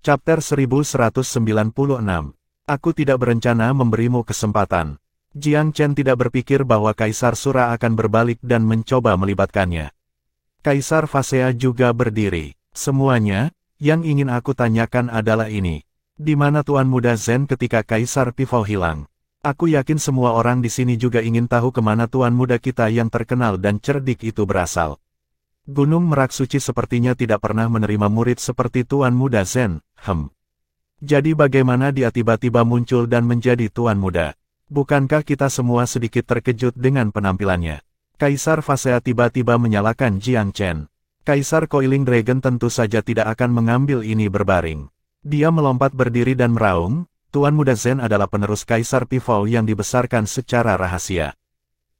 Chapter 1196. Aku tidak berencana memberimu kesempatan. Jiang Chen tidak berpikir bahwa Kaisar Sura akan berbalik dan mencoba melibatkannya. Kaisar Fasea juga berdiri. Semuanya, yang ingin aku tanyakan adalah ini. Di mana Tuan Muda Zen ketika Kaisar Pifau hilang? Aku yakin semua orang di sini juga ingin tahu kemana Tuan Muda kita yang terkenal dan cerdik itu berasal. Gunung Merak Suci sepertinya tidak pernah menerima murid seperti Tuan Muda Zen. Jadi bagaimana dia tiba-tiba muncul dan menjadi Tuan Muda? Bukankah kita semua sedikit terkejut dengan penampilannya? Kaisar Fasea tiba-tiba menyalakan Jiang Chen. Kaisar Coiling Dragon tentu saja tidak akan mengambil ini berbaring. Dia melompat berdiri dan meraung, Tuan Muda Zen adalah penerus Kaisar Pifau yang dibesarkan secara rahasia.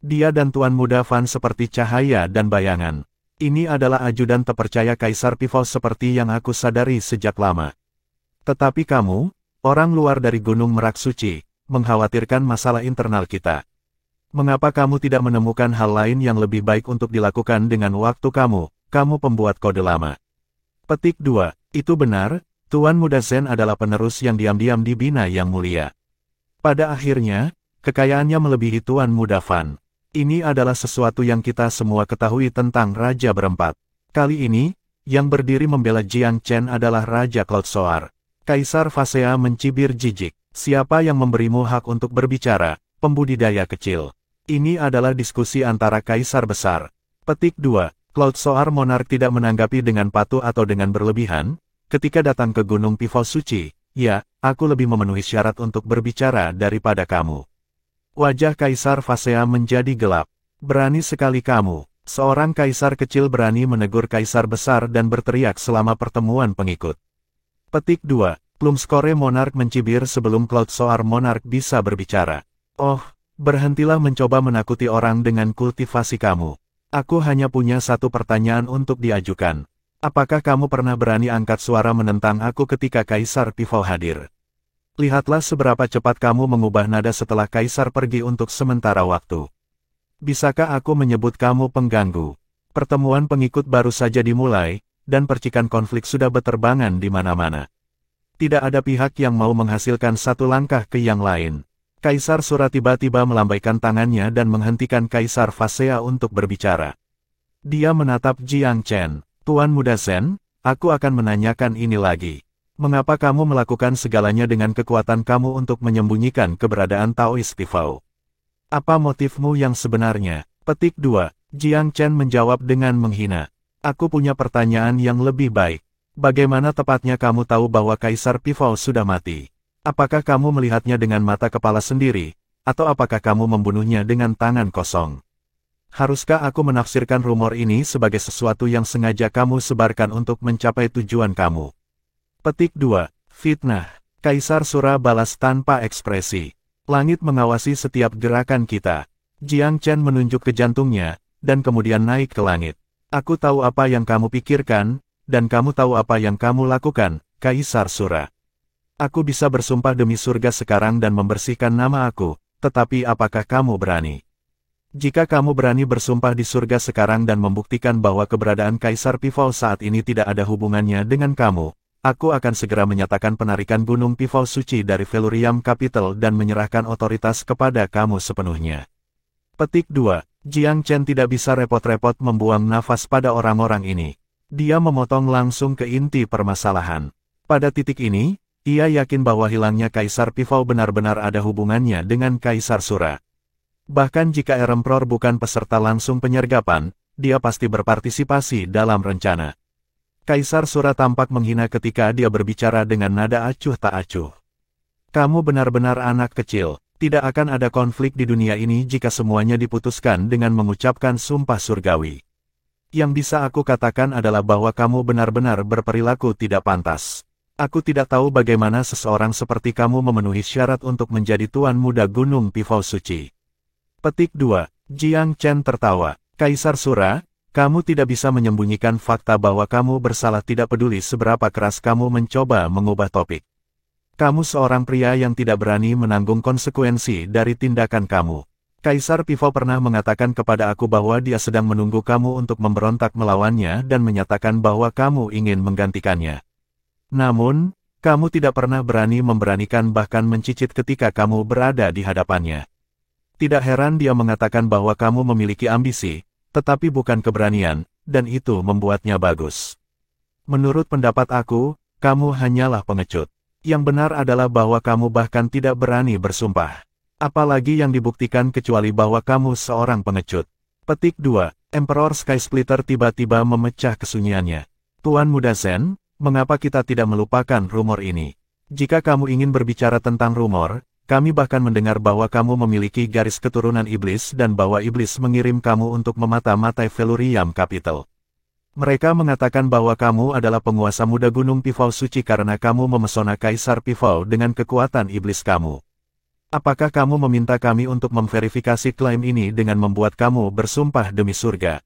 Dia dan Tuan Muda Fan seperti cahaya dan bayangan. Ini adalah ajudan terpercaya Kaisar Pifau seperti yang aku sadari sejak lama. Tetapi kamu, orang luar dari Gunung Merak Suci, mengkhawatirkan masalah internal kita. Mengapa kamu tidak menemukan hal lain yang lebih baik untuk dilakukan dengan waktu kamu pembuat kode lama? Petik 2. Itu benar, Tuan Muda Zen adalah penerus yang diam-diam dibina yang mulia. Pada akhirnya, kekayaannya melebihi Tuan Muda Fan. Ini adalah sesuatu yang kita semua ketahui tentang Raja Berempat. Kali ini, yang berdiri membela Jiang Chen adalah Raja Cloud Soar. Kaisar Fasea mencibir jijik. Siapa yang memberimu hak untuk berbicara, pembudidaya kecil? Ini adalah diskusi antara Kaisar Besar. Petik 2. Cloud Soar Monark tidak menanggapi dengan patuh atau dengan berlebihan. Ketika datang ke Gunung Pifau Suci, ya, aku lebih memenuhi syarat untuk berbicara daripada kamu. Wajah Kaisar Fasea menjadi gelap. Berani sekali kamu. Seorang kaisar kecil berani menegur Kaisar Besar dan berteriak selama pertemuan pengikut. Petik 2. Plumscore Monark mencibir sebelum Cloud Soar Monark bisa berbicara. Oh, berhentilah mencoba menakuti orang dengan kultivasi kamu. Aku hanya punya satu pertanyaan untuk diajukan. Apakah kamu pernah berani angkat suara menentang aku ketika Kaisar Pifau hadir? Lihatlah seberapa cepat kamu mengubah nada setelah Kaisar pergi untuk sementara waktu. Bisakah aku menyebut kamu pengganggu? Pertemuan pengikut baru saja dimulai, dan percikan konflik sudah berterbangan di mana-mana. Tidak ada pihak yang mau menghasilkan satu langkah ke yang lain. Kaisar Sura tiba-tiba melambaikan tangannya dan menghentikan Kaisar Fasea untuk berbicara. Dia menatap Jiang Chen. Tuan Muda Zen, aku akan menanyakan ini lagi. Mengapa kamu melakukan segalanya dengan kekuatan kamu untuk menyembunyikan keberadaan Taois Pifau? Apa motifmu yang sebenarnya? Petik 2. Jiang Chen menjawab dengan menghina. Aku punya pertanyaan yang lebih baik. Bagaimana tepatnya kamu tahu bahwa Kaisar Pifau sudah mati? Apakah kamu melihatnya dengan mata kepala sendiri, atau apakah kamu membunuhnya dengan tangan kosong? Haruskah aku menafsirkan rumor ini sebagai sesuatu yang sengaja kamu sebarkan untuk mencapai tujuan kamu? Petik 2. Fitnah. Kaisar Sura balas tanpa ekspresi. Langit mengawasi setiap gerakan kita. Jiang Chen menunjuk ke jantungnya, dan kemudian naik ke langit. Aku tahu apa yang kamu pikirkan, dan kamu tahu apa yang kamu lakukan, Kaisar Sura. Aku bisa bersumpah demi surga sekarang dan membersihkan nama aku, tetapi apakah kamu berani? Jika kamu berani bersumpah di surga sekarang dan membuktikan bahwa keberadaan Kaisar Pifau saat ini tidak ada hubungannya dengan kamu, aku akan segera menyatakan penarikan Gunung Pifau Suci dari Velurium Capital dan menyerahkan otoritas kepada kamu sepenuhnya. Petik 2. Jiang Chen tidak bisa repot-repot membuang nafas pada orang-orang ini. Dia memotong langsung ke inti permasalahan. Pada titik ini, ia yakin bahwa hilangnya Kaisar Pifau benar-benar ada hubungannya dengan Kaisar Sura. Bahkan jika Emperor bukan peserta langsung penyergapan, dia pasti berpartisipasi dalam rencana. Kaisar Sura tampak menghina ketika dia berbicara dengan nada acuh tak acuh. Kamu benar-benar anak kecil. Tidak akan ada konflik di dunia ini jika semuanya diputuskan dengan mengucapkan sumpah surgawi. Yang bisa aku katakan adalah bahwa kamu benar-benar berperilaku tidak pantas. Aku tidak tahu bagaimana seseorang seperti kamu memenuhi syarat untuk menjadi Tuan Muda Gunung Pifau Suci. Petik 2. Jiang Chen tertawa. Kaisar Sura, kamu tidak bisa menyembunyikan fakta bahwa kamu bersalah tidak peduli seberapa keras kamu mencoba mengubah topik. Kamu seorang pria yang tidak berani menanggung konsekuensi dari tindakan kamu. Kaisar Pifau pernah mengatakan kepada aku bahwa dia sedang menunggu kamu untuk memberontak melawannya dan menyatakan bahwa kamu ingin menggantikannya. Namun, Kamu tidak pernah berani memberanikan bahkan mencicit ketika kamu berada di hadapannya. Tidak heran dia mengatakan bahwa kamu memiliki ambisi, tetapi bukan keberanian, dan itu membuatnya bagus. Menurut pendapat aku, kamu hanyalah pengecut. Yang benar adalah bahwa kamu bahkan tidak berani bersumpah. Apalagi yang dibuktikan kecuali bahwa kamu seorang pengecut. Petik 2. Emperor Sky Splitter tiba-tiba memecah kesunyiannya. Tuan Muda Zen, mengapa kita tidak melupakan rumor ini? Jika kamu ingin berbicara tentang rumor, kami bahkan mendengar bahwa kamu memiliki garis keturunan iblis dan bahwa iblis mengirim kamu untuk memata-matai Felurium Capital. Mereka mengatakan bahwa kamu adalah penguasa muda Gunung Pifau Suci karena kamu memesona Kaisar Pifau dengan kekuatan iblis kamu. Apakah kamu meminta kami untuk memverifikasi klaim ini dengan membuat kamu bersumpah demi surga?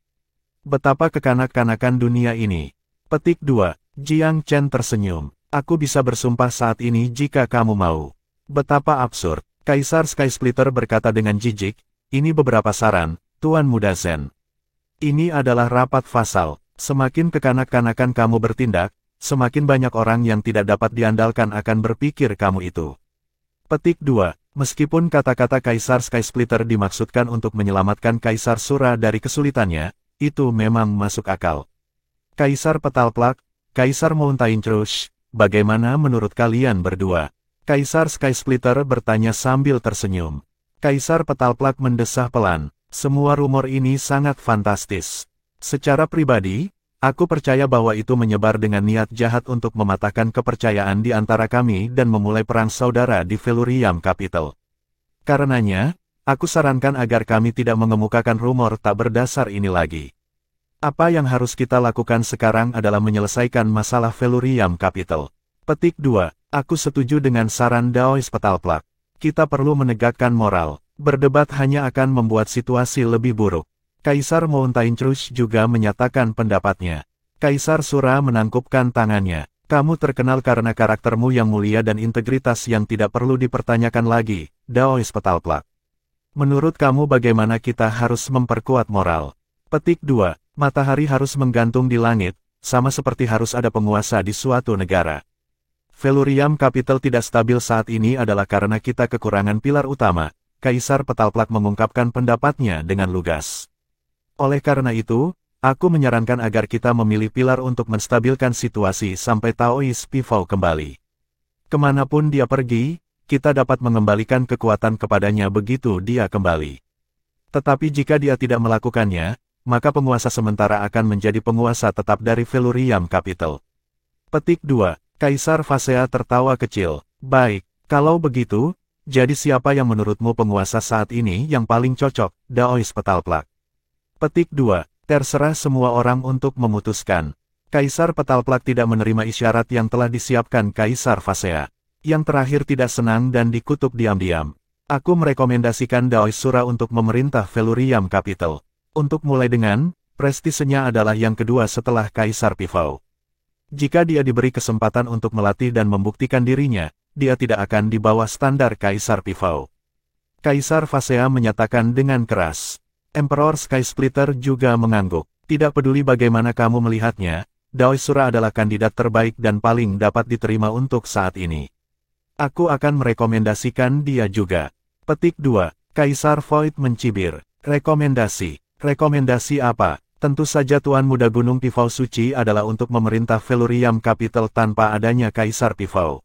Betapa kekanak-kanakan dunia ini. Petik 2. Jiang Chen tersenyum. Aku bisa bersumpah saat ini jika kamu mau. Betapa absurd. Kaisar Sky Splitter berkata dengan jijik, ini beberapa saran, Tuan Muda Zen. Ini adalah rapat fasal. Semakin kekanak-kanakan kamu bertindak, semakin banyak orang yang tidak dapat diandalkan akan berpikir kamu itu. Petik 2. Meskipun kata-kata Kaisar Sky Splitter dimaksudkan untuk menyelamatkan Kaisar Sura dari kesulitannya, itu memang masuk akal. Kaisar Petal Plak, Kaisar Mountain Trush, bagaimana menurut kalian berdua? Kaisar Sky Splitter bertanya sambil tersenyum. Kaisar Petal Plak mendesah pelan, semua rumor ini sangat fantastis. Secara pribadi, aku percaya bahwa itu menyebar dengan niat jahat untuk mematahkan kepercayaan di antara kami dan memulai perang saudara di Felurium Capital. Karenanya, aku sarankan agar kami tidak mengemukakan rumor tak berdasar ini lagi. Apa yang harus kita lakukan sekarang adalah menyelesaikan masalah Felurium Capital. Petik 2. Aku setuju dengan saran Daois Petal Plak. Kita perlu menegakkan moral. Berdebat hanya akan membuat situasi lebih buruk. Kaisar Mountain Trush juga menyatakan pendapatnya. Kaisar Sura menangkupkan tangannya. Kamu terkenal karena karaktermu yang mulia dan integritas yang tidak perlu dipertanyakan lagi, Daois Petal Plak. Menurut kamu bagaimana kita harus memperkuat moral? Petik 2. Matahari harus menggantung di langit, sama seperti harus ada penguasa di suatu negara. Felurium Capital tidak stabil saat ini adalah karena kita kekurangan pilar utama, Kaisar Petal Plak mengungkapkan pendapatnya dengan lugas. Oleh karena itu, aku menyarankan agar kita memilih pilar untuk menstabilkan situasi sampai Taois Pifau kembali. Kemanapun dia pergi, kita dapat mengembalikan kekuatan kepadanya begitu dia kembali. Tetapi jika dia tidak melakukannya, maka penguasa sementara akan menjadi penguasa tetap dari Felurium Capital. Petik 2. Kaisar Fasea tertawa kecil. Baik, kalau begitu, jadi siapa yang menurutmu penguasa saat ini yang paling cocok, Daois Petal Plak? Petik 2. Terserah semua orang untuk memutuskan. Kaisar Petal Plak tidak menerima isyarat yang telah disiapkan Kaisar Fasea. Yang terakhir tidak senang dan dikutuk diam-diam. Aku merekomendasikan Daois Sura untuk memerintah Felurium Capital. Untuk mulai dengan, prestisenya adalah yang kedua setelah Kaisar Pifau. Jika dia diberi kesempatan untuk melatih dan membuktikan dirinya, dia tidak akan di bawah standar Kaisar Pifau. Kaisar Fasea menyatakan dengan keras. Emperor Sky Splitter juga mengangguk. Tidak peduli bagaimana kamu melihatnya, Daois Sura adalah kandidat terbaik dan paling dapat diterima untuk saat ini. Aku akan merekomendasikan dia juga. Petik 2. Kaisar Void mencibir. Rekomendasi. Rekomendasi apa? Tentu saja Tuan Muda Gunung Pifau Suci adalah untuk memerintah Felurium Capital tanpa adanya Kaisar Pifau.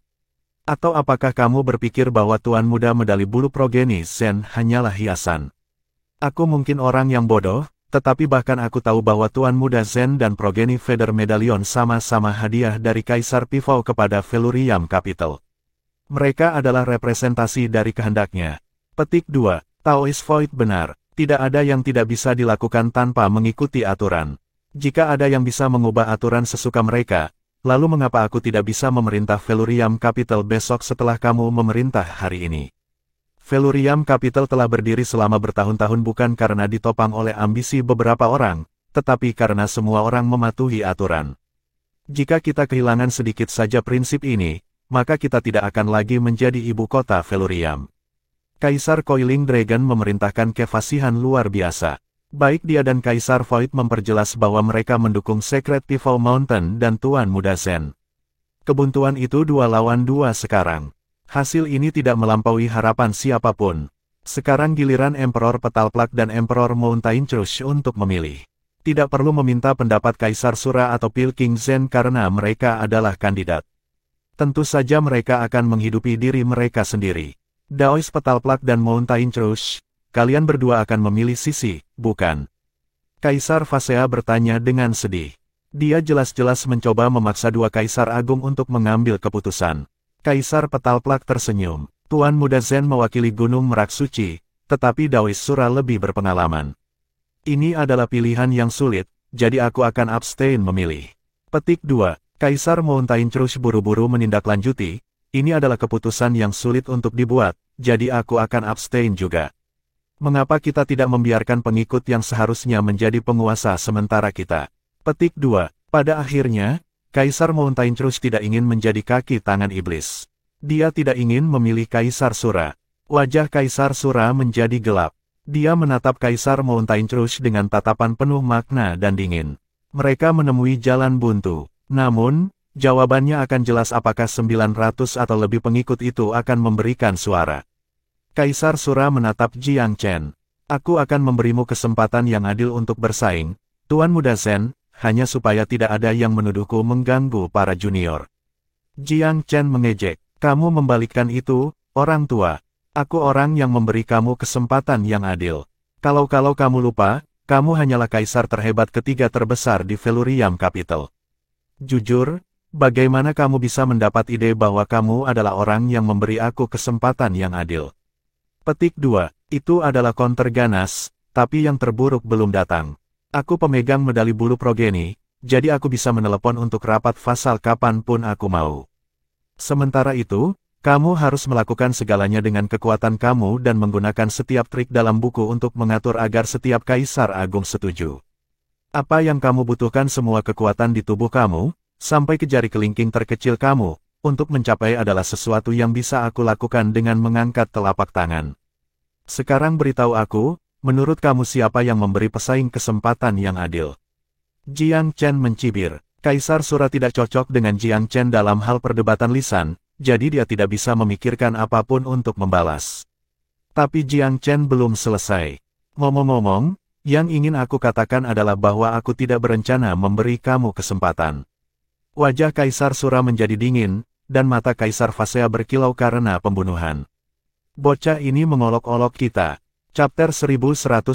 Atau apakah kamu berpikir bahwa Tuan Muda Medali Bulu Progeny Zen hanyalah hiasan? Aku mungkin orang yang bodoh, tetapi bahkan aku tahu bahwa Tuan Muda Zen dan Progeny Feather Medallion sama-sama hadiah dari Kaisar Pifau kepada Felurium Capital. Mereka adalah representasi dari kehendaknya. Petik 2. Taois Void benar. Tidak ada yang tidak bisa dilakukan tanpa mengikuti aturan. Jika ada yang bisa mengubah aturan sesuka mereka, lalu mengapa aku tidak bisa memerintah Felurium Capital besok setelah kamu memerintah hari ini? Felurium Capital telah berdiri selama bertahun-tahun bukan karena ditopang oleh ambisi beberapa orang, tetapi karena semua orang mematuhi aturan. Jika kita kehilangan sedikit saja prinsip ini, maka kita tidak akan lagi menjadi ibu kota Felurium. Kaisar Coiling Dragon memerintahkan kefasihan luar biasa. Baik dia dan Kaisar Void memperjelas bahwa mereka mendukung Secret Pifau Mountain dan Tuan Muda Zen. Kebuntuan itu 2 lawan 2 sekarang. Hasil ini tidak melampaui harapan siapapun. Sekarang giliran Emperor Petalplak dan Emperor Mountain Trush untuk memilih. Tidak perlu meminta pendapat Kaisar Sura atau Pilking Zen karena mereka adalah kandidat. Tentu saja mereka akan menghidupi diri mereka sendiri. Daois Petalplak dan Mountain Trush, kalian berdua akan memilih sisi, bukan? Kaisar Fasea bertanya dengan sedih. Dia jelas-jelas mencoba memaksa dua Kaisar Agung untuk mengambil keputusan. Kaisar Petalplak tersenyum. Tuan Muda Zen mewakili Gunung Merak Suci, tetapi Daois Sura lebih berpengalaman. Ini adalah pilihan yang sulit, jadi aku akan abstain memilih. Petik 2. Kaisar Mountain Trush buru-buru menindaklanjuti, ini adalah keputusan yang sulit untuk dibuat, jadi aku akan abstain juga. Mengapa kita tidak membiarkan pengikut yang seharusnya menjadi penguasa sementara kita? Petik 2. Pada akhirnya, Kaisar Mountain Trush tidak ingin menjadi kaki tangan iblis. Dia tidak ingin memilih Kaisar Sura. Wajah Kaisar Sura menjadi gelap. Dia menatap Kaisar Mountain Trush dengan tatapan penuh makna dan dingin. Mereka menemui jalan buntu. Namun, jawabannya akan jelas apakah 900 atau lebih pengikut itu akan memberikan suara. Kaisar Sura menatap Jiang Chen. Aku akan memberimu kesempatan yang adil untuk bersaing, Tuan Muda Zen, hanya supaya tidak ada yang menuduhku mengganggu para junior. Jiang Chen mengejek. Kamu membalikkan itu, orang tua. Aku orang yang memberi kamu kesempatan yang adil. Kalau kamu lupa, kamu hanyalah kaisar terhebat ketiga terbesar di Velurium Capital. Jujur, bagaimana kamu bisa mendapat ide bahwa kamu adalah orang yang memberi aku kesempatan yang adil? Petik 2. Itu adalah counter ganas, tapi yang terburuk belum datang. Aku pemegang medali bulu progeni, jadi aku bisa menelepon untuk rapat fasal kapanpun aku mau. Sementara itu, kamu harus melakukan segalanya dengan kekuatan kamu dan menggunakan setiap trik dalam buku untuk mengatur agar setiap Kaisar Agung setuju. Apa yang kamu butuhkan semua kekuatan di tubuh kamu, sampai ke jari kelingking terkecil kamu, untuk mencapai adalah sesuatu yang bisa aku lakukan dengan mengangkat telapak tangan. Sekarang beritahu aku, menurut kamu siapa yang memberi pesaing kesempatan yang adil? Jiang Chen mencibir. Kaisar Sura tidak cocok dengan Jiang Chen dalam hal perdebatan lisan, jadi dia tidak bisa memikirkan apapun untuk membalas. Tapi Jiang Chen belum selesai. Ngomong-ngomong, yang ingin aku katakan adalah bahwa aku tidak berencana memberi kamu kesempatan. Wajah Kaisar Sura menjadi dingin, dan mata Kaisar Fasea berkilau karena pembunuhan. Bocah ini mengolok-olok kita. Chapter 1197.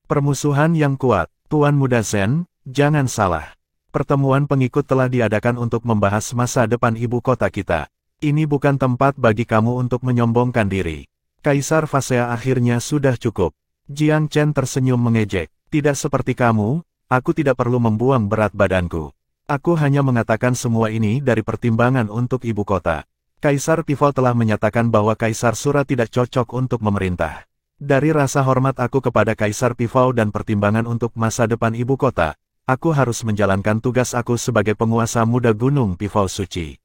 Permusuhan yang kuat. Tuan Muda Zen, jangan salah. Pertemuan pengikut telah diadakan untuk membahas masa depan ibu kota kita. Ini bukan tempat bagi kamu untuk menyombongkan diri. Kaisar Fasea akhirnya sudah cukup. Jiang Chen tersenyum mengejek. Tidak seperti kamu, aku tidak perlu membuang berat badanku. Aku hanya mengatakan semua ini dari pertimbangan untuk ibu kota. Kaisar Pivol telah menyatakan bahwa Kaisar Sura tidak cocok untuk memerintah. Dari rasa hormat aku kepada Kaisar Pivol dan pertimbangan untuk masa depan ibu kota, aku harus menjalankan tugas aku sebagai penguasa muda Gunung Pivol Suci.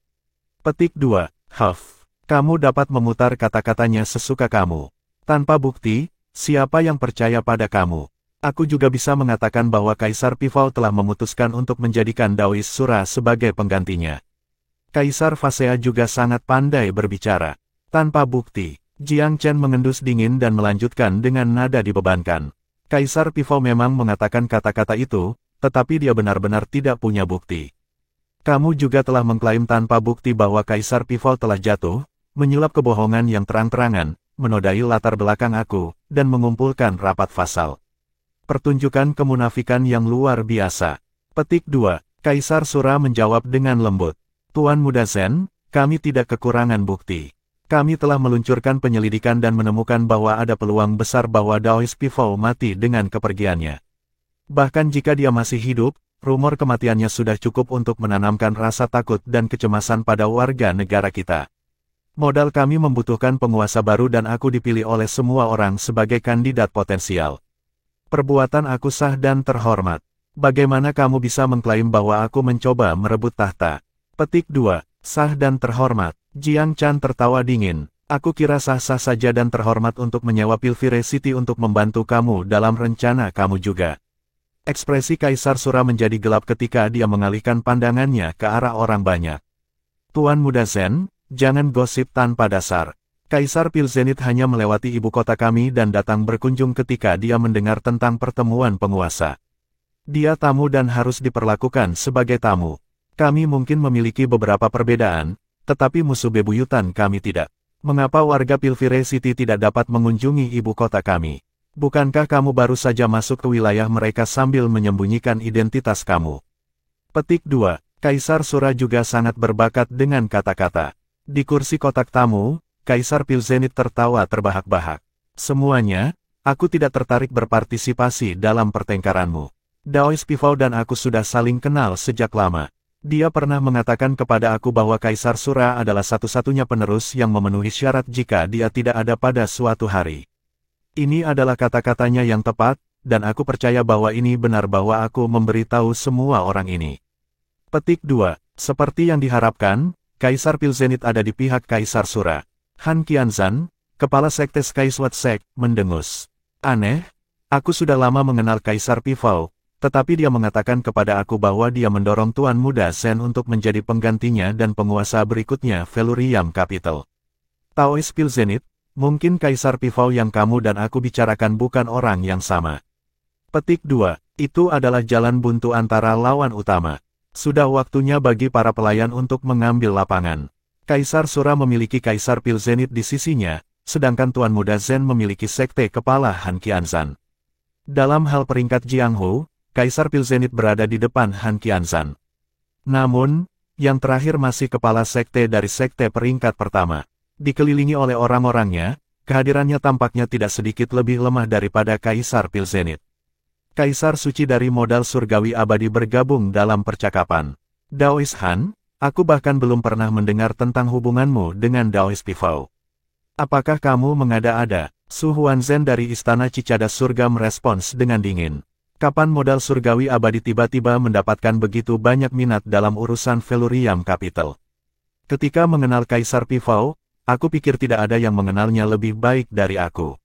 Petik 2. Huff. Kamu dapat memutar kata-katanya sesuka kamu. Tanpa bukti, siapa yang percaya pada kamu? Aku juga bisa mengatakan bahwa Kaisar Pivol telah memutuskan untuk menjadikan Daois Sura sebagai penggantinya. Kaisar Fasea juga sangat pandai berbicara. Tanpa bukti, Jiang Chen mengendus dingin dan melanjutkan dengan nada dibebankan. Kaisar Pivol memang mengatakan kata-kata itu, tetapi dia benar-benar tidak punya bukti. Kamu juga telah mengklaim tanpa bukti bahwa Kaisar Pivol telah jatuh, menyulap kebohongan yang terang-terangan, menodai latar belakang aku, dan mengumpulkan rapat fasal. Pertunjukan kemunafikan yang luar biasa. Petik 2. Kaisar Sura menjawab dengan lembut. Tuan Muda Zen, kami tidak kekurangan bukti. Kami telah meluncurkan penyelidikan dan menemukan bahwa ada peluang besar bahwa Daois Pivol mati dengan kepergiannya. Bahkan jika dia masih hidup, rumor kematiannya sudah cukup untuk menanamkan rasa takut dan kecemasan pada warga negara kita. Modal kami membutuhkan penguasa baru dan aku dipilih oleh semua orang sebagai kandidat potensial. Perbuatan aku sah dan terhormat. Bagaimana kamu bisa mengklaim bahwa aku mencoba merebut tahta? Petik 2. Sah dan terhormat. Jiang Chen tertawa dingin. Aku kira sah-sah saja dan terhormat untuk menyewa Pilvire City untuk membantu kamu dalam rencana kamu juga. Ekspresi Kaisar Sura menjadi gelap ketika dia mengalihkan pandangannya ke arah orang banyak. Tuan Muda Zen, jangan gosip tanpa dasar. Kaisar Pilzenit hanya melewati ibu kota kami dan datang berkunjung ketika dia mendengar tentang pertemuan penguasa. Dia tamu dan harus diperlakukan sebagai tamu. Kami mungkin memiliki beberapa perbedaan, tetapi musuh bebuyutan kami tidak. Mengapa warga Pilvire City tidak dapat mengunjungi ibu kota kami? Bukankah kamu baru saja masuk ke wilayah mereka sambil menyembunyikan identitas kamu? Petik 2. Kaisar Sura juga sangat berbakat dengan kata-kata. Di kursi kotak tamu, Kaisar Pilzenit tertawa terbahak-bahak. Semuanya, aku tidak tertarik berpartisipasi dalam pertengkaranmu. Daois Pifau dan aku sudah saling kenal sejak lama. Dia pernah mengatakan kepada aku bahwa Kaisar Sura adalah satu-satunya penerus yang memenuhi syarat jika dia tidak ada pada suatu hari. Ini adalah kata-katanya yang tepat, dan aku percaya bahwa ini benar bahwa aku memberitahu semua orang ini. Petik 2. Seperti yang diharapkan, Kaisar Pilzenit ada di pihak Kaisar Sura. Han Qianzan, kepala sekte Skysword Sect, mendengus. Aneh, aku sudah lama mengenal Kaisar Pifau, tetapi dia mengatakan kepada aku bahwa dia mendorong Tuan Muda Zen untuk menjadi penggantinya dan penguasa berikutnya Feluriam Capital. Taois Pilzenit, mungkin Kaisar Pifau yang kamu dan aku bicarakan bukan orang yang sama. Petik 2. Itu adalah jalan buntu antara lawan utama. Sudah waktunya bagi para pelayan untuk mengambil lapangan. Kaisar Sura memiliki Kaisar Pilzenit di sisinya, sedangkan Tuan Muda Zen memiliki sekte kepala Han Qianzan. Dalam hal peringkat Jianghu, Kaisar Pilzenit berada di depan Han Qianzan. Namun, yang terakhir masih kepala sekte dari sekte peringkat pertama. Dikelilingi oleh orang-orangnya, kehadirannya tampaknya tidak sedikit lebih lemah daripada Kaisar Pilzenit. Kaisar suci dari modal surgawi abadi bergabung dalam percakapan. Daois Han, aku bahkan belum pernah mendengar tentang hubunganmu dengan Daois Pifau. Apakah kamu mengada-ada? Su Huanzhen dari Istana Cicadas Surga merespons dengan dingin. Kapan modal surgawi abadi tiba-tiba mendapatkan begitu banyak minat dalam urusan Feluriam Capital? Ketika mengenal Kaisar Pifau, aku pikir tidak ada yang mengenalnya lebih baik dari aku.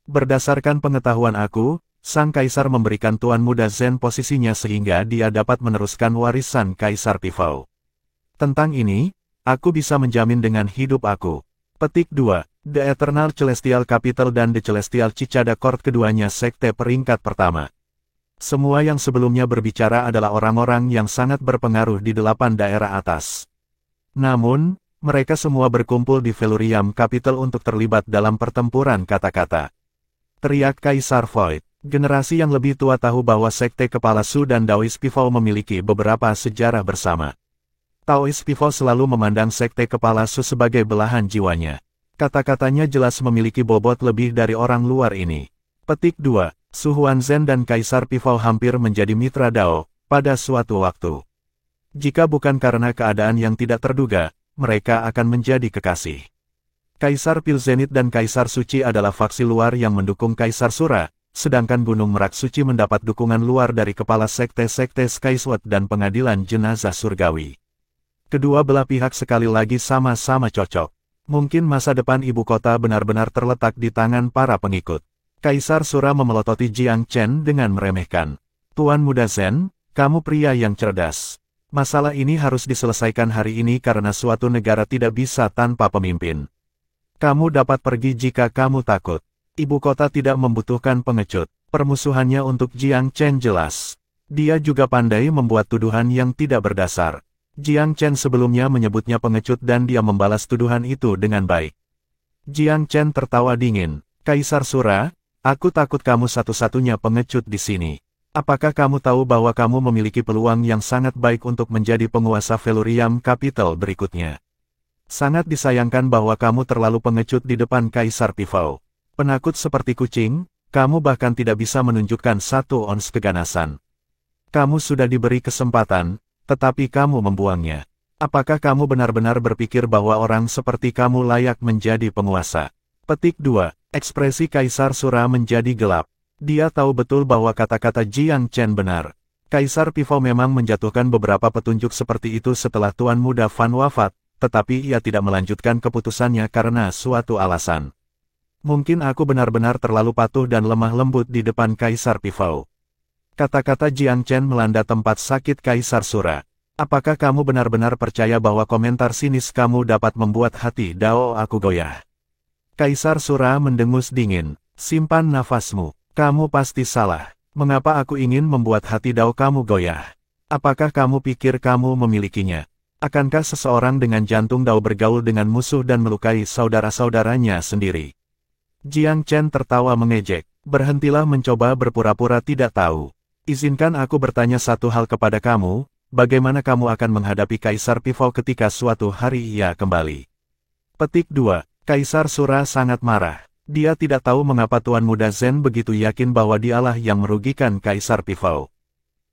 Berdasarkan pengetahuan aku, Sang Kaisar memberikan Tuan Muda Zen posisinya sehingga dia dapat meneruskan warisan Kaisar Pifau. Tentang ini, aku bisa menjamin dengan hidup aku. Petik 2. The Eternal Celestial Capital dan The Celestial Cicada Court keduanya sekte peringkat pertama. Semua yang sebelumnya berbicara adalah orang-orang yang sangat berpengaruh di 8 daerah atas. Namun, mereka semua berkumpul di Feluriam Capital untuk terlibat dalam pertempuran kata-kata. Teriak Kaisar Void. Generasi yang lebih tua tahu bahwa sekte kepala Su dan Daois Pifau memiliki beberapa sejarah bersama. Taois Pifau selalu memandang sekte kepala Su sebagai belahan jiwanya. Kata-katanya jelas memiliki bobot lebih dari orang luar ini. Petik 2. Su Huanzhen dan Kaisar Pifau hampir menjadi mitra Dao pada suatu waktu. Jika bukan karena keadaan yang tidak terduga, mereka akan menjadi kekasih. Kaisar Pilzenit dan Kaisar Suci adalah faksi luar yang mendukung Kaisar Sura, sedangkan Gunung Merak Suci mendapat dukungan luar dari kepala sekte-sekte Skysword dan pengadilan jenazah surgawi. Kedua belah pihak sekali lagi sama-sama cocok. Mungkin masa depan ibu kota benar-benar terletak di tangan para pengikut. Kaisar Sura memelototi Jiang Chen dengan meremehkan. Tuan Muda Zen, kamu pria yang cerdas. Masalah ini harus diselesaikan hari ini karena suatu negara tidak bisa tanpa pemimpin. Kamu dapat pergi jika kamu takut. Ibu kota tidak membutuhkan pengecut. Permusuhannya untuk Jiang Chen jelas. Dia juga pandai membuat tuduhan yang tidak berdasar. Jiang Chen sebelumnya menyebutnya pengecut dan dia membalas tuduhan itu dengan baik. Jiang Chen tertawa dingin. Kaisar Sura, aku takut kamu satu-satunya pengecut di sini. Apakah kamu tahu bahwa kamu memiliki peluang yang sangat baik untuk menjadi penguasa Feluriam Capital berikutnya? Sangat disayangkan bahwa kamu terlalu pengecut di depan Kaisar Pifau. Penakut seperti kucing, kamu bahkan tidak bisa menunjukkan 1 ons keganasan. Kamu sudah diberi kesempatan, tetapi kamu membuangnya. Apakah kamu benar-benar berpikir bahwa orang seperti kamu layak menjadi penguasa? Petik 2. Ekspresi Kaisar Sura menjadi gelap. Dia tahu betul bahwa kata-kata Jiang Chen benar. Kaisar Pifau memang menjatuhkan beberapa petunjuk seperti itu setelah Tuan Muda Fan wafat, tetapi ia tidak melanjutkan keputusannya karena suatu alasan. Mungkin aku benar-benar terlalu patuh dan lemah lembut di depan Kaisar Pifau. Kata-kata Jiang Chen melanda tempat sakit Kaisar Sura. Apakah kamu benar-benar percaya bahwa komentar sinis kamu dapat membuat hati Dao aku goyah? Kaisar Sura mendengus dingin. Simpan nafasmu. Kamu pasti salah. Mengapa aku ingin membuat hati Dao kamu goyah? Apakah kamu pikir kamu memilikinya? Akankah seseorang dengan jantung Dao bergaul dengan musuh dan melukai saudara-saudaranya sendiri? Jiang Chen tertawa mengejek. Berhentilah mencoba berpura-pura tidak tahu. Izinkan aku bertanya satu hal kepada kamu, bagaimana kamu akan menghadapi Kaisar Pifao ketika suatu hari ia kembali? Petik 2. Kaisar Sura sangat marah. Dia tidak tahu mengapa Tuan Muda Zen begitu yakin bahwa dialah yang merugikan Kaisar Pifao.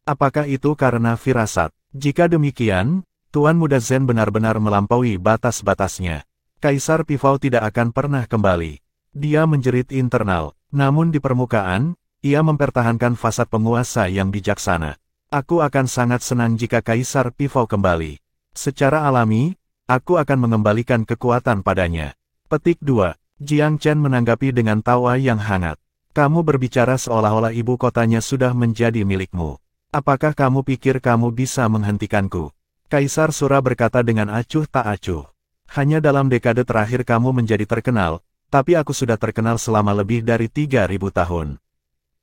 Apakah itu karena firasat? Jika demikian, Tuan Muda Zen benar-benar melampaui batas-batasnya. Kaisar Pifao tidak akan pernah kembali. Dia menjerit internal, namun di permukaan, ia mempertahankan fasad penguasa yang bijaksana. Aku akan sangat senang jika Kaisar Pifao kembali. Secara alami, aku akan mengembalikan kekuatan padanya. Petik 2. Jiang Chen menanggapi dengan tawa yang hangat. Kamu berbicara seolah-olah ibu kotanya sudah menjadi milikmu. Apakah kamu pikir kamu bisa menghentikanku? Kaisar Sura berkata dengan acuh tak acuh. Hanya dalam dekade terakhir kamu menjadi terkenal, tapi aku sudah terkenal selama lebih dari 3.000 tahun.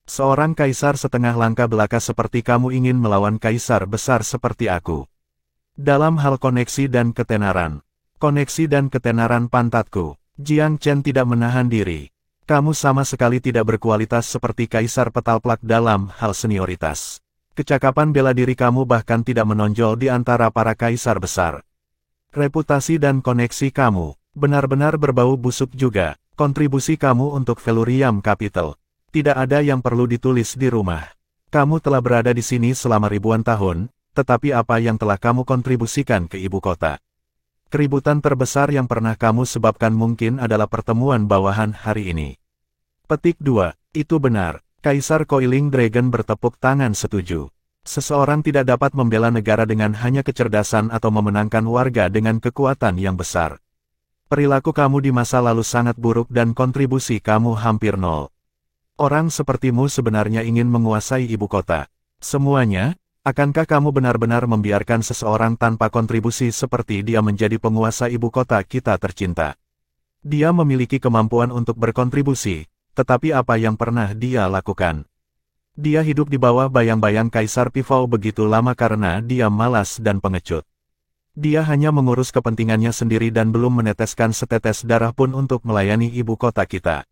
Seorang kaisar setengah langkah belaka seperti kamu ingin melawan kaisar besar seperti aku. Dalam hal koneksi dan ketenaran. Koneksi dan ketenaran pantatku. Jiang Chen tidak menahan diri. Kamu sama sekali tidak berkualitas seperti kaisar petalplak dalam hal senioritas. Kecakapan bela diri kamu bahkan tidak menonjol di antara para kaisar besar. Reputasi dan koneksi kamu benar-benar berbau busuk juga. Kontribusi kamu untuk Felurium Capital. Tidak ada yang perlu ditulis di rumah. Kamu telah berada di sini selama ribuan tahun, tetapi apa yang telah kamu kontribusikan ke ibu kota? Keributan terbesar yang pernah kamu sebabkan mungkin adalah pertemuan bawahan hari ini. Petik 2. Itu benar. Kaisar Coiling Dragon bertepuk tangan setuju. Seseorang tidak dapat membela negara dengan hanya kecerdasan atau memenangkan warga dengan kekuatan yang besar. Perilaku kamu di masa lalu sangat buruk dan kontribusi kamu hampir nol. Orang sepertimu sebenarnya ingin menguasai ibu kota. Semuanya, akankah kamu benar-benar membiarkan seseorang tanpa kontribusi seperti dia menjadi penguasa ibu kota kita tercinta? Dia memiliki kemampuan untuk berkontribusi, tetapi apa yang pernah dia lakukan? Dia hidup di bawah bayang-bayang Kaisar Pifao begitu lama karena dia malas dan pengecut. Dia hanya mengurus kepentingannya sendiri dan belum meneteskan setetes darah pun untuk melayani ibu kota kita.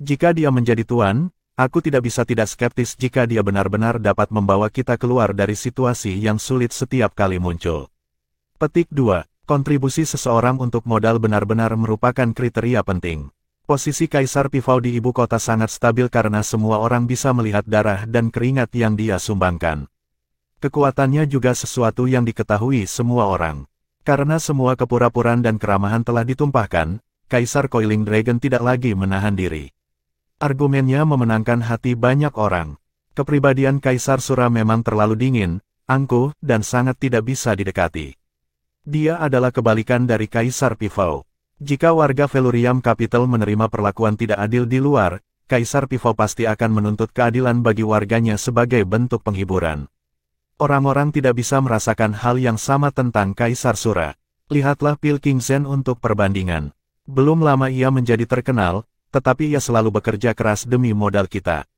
Jika dia menjadi tuan, aku tidak bisa tidak skeptis jika dia benar-benar dapat membawa kita keluar dari situasi yang sulit setiap kali muncul. Petik 2. Kontribusi seseorang untuk modal benar-benar merupakan kriteria penting. Posisi Kaisar Pifao di ibu kota sangat stabil karena semua orang bisa melihat darah dan keringat yang dia sumbangkan. Kekuatannya juga sesuatu yang diketahui semua orang. Karena semua kepura-puraan dan keramahan telah ditumpahkan, Kaisar Coiling Dragon tidak lagi menahan diri. Argumennya memenangkan hati banyak orang. Kepribadian Kaisar Sura memang terlalu dingin, angkuh, dan sangat tidak bisa didekati. Dia adalah kebalikan dari Kaisar Pifao. Jika warga Felurium Capital menerima perlakuan tidak adil di luar, Kaisar Pifao pasti akan menuntut keadilan bagi warganya sebagai bentuk penghiburan. Orang-orang tidak bisa merasakan hal yang sama tentang Kaisar Sura. Lihatlah Pil King Zen untuk perbandingan. Belum lama ia menjadi terkenal, tetapi ia selalu bekerja keras demi modal kita.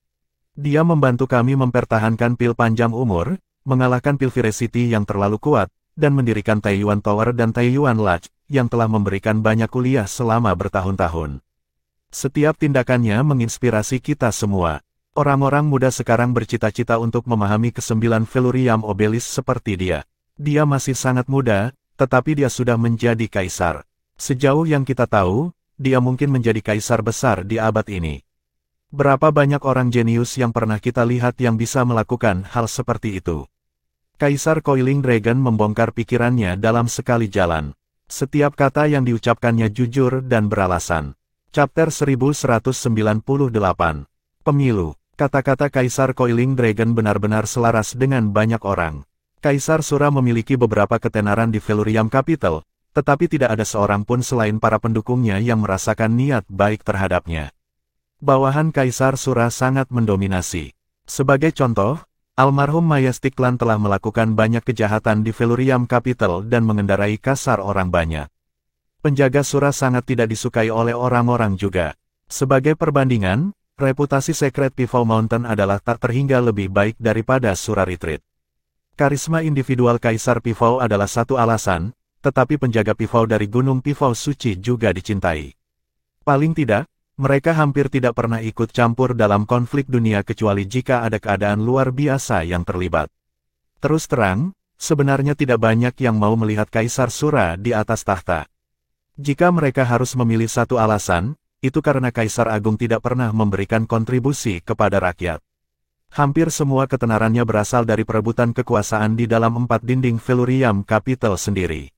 Dia membantu kami mempertahankan pil panjang umur, mengalahkan pil Virecity yang terlalu kuat, dan mendirikan Taiyuan Tower dan Taiyuan Lodge, yang telah memberikan banyak kuliah selama bertahun-tahun. Setiap tindakannya menginspirasi kita semua. Orang-orang muda sekarang bercita-cita untuk memahami ke-9 Felurium Obelisk seperti dia. Dia masih sangat muda, tetapi dia sudah menjadi kaisar. Sejauh yang kita tahu, dia mungkin menjadi kaisar besar di abad ini. Berapa banyak orang jenius yang pernah kita lihat yang bisa melakukan hal seperti itu? Kaisar Coiling Dragon membongkar pikirannya dalam sekali jalan. Setiap kata yang diucapkannya jujur dan beralasan. Chapter 1198. Pemilu. Kata-kata Kaisar Coiling Dragon benar-benar selaras dengan banyak orang. Kaisar Sura memiliki beberapa ketenaran di Felurium Capital, tetapi tidak ada seorang pun selain para pendukungnya yang merasakan niat baik terhadapnya. Bawahan Kaisar Sura sangat mendominasi. Sebagai contoh, almarhum Majestic Clan telah melakukan banyak kejahatan di Felurium Capital dan mengendarai kasar orang banyak. Penjaga Sura sangat tidak disukai oleh orang-orang juga. Sebagai perbandingan, reputasi Secret Pivot Mountain adalah tak terhingga lebih baik daripada Sura Retreat. Karisma individual Kaisar Pivot adalah satu alasan, tetapi penjaga Pivot dari Gunung Pivot Suci juga dicintai. Paling tidak, mereka hampir tidak pernah ikut campur dalam konflik dunia kecuali jika ada keadaan luar biasa yang terlibat. Terus terang, sebenarnya tidak banyak yang mau melihat Kaisar Sura di atas tahta. Jika mereka harus memilih satu alasan, itu karena Kaisar Agung tidak pernah memberikan kontribusi kepada rakyat. Hampir semua ketenarannya berasal dari perebutan kekuasaan di dalam 4 dinding Felurium Capital sendiri.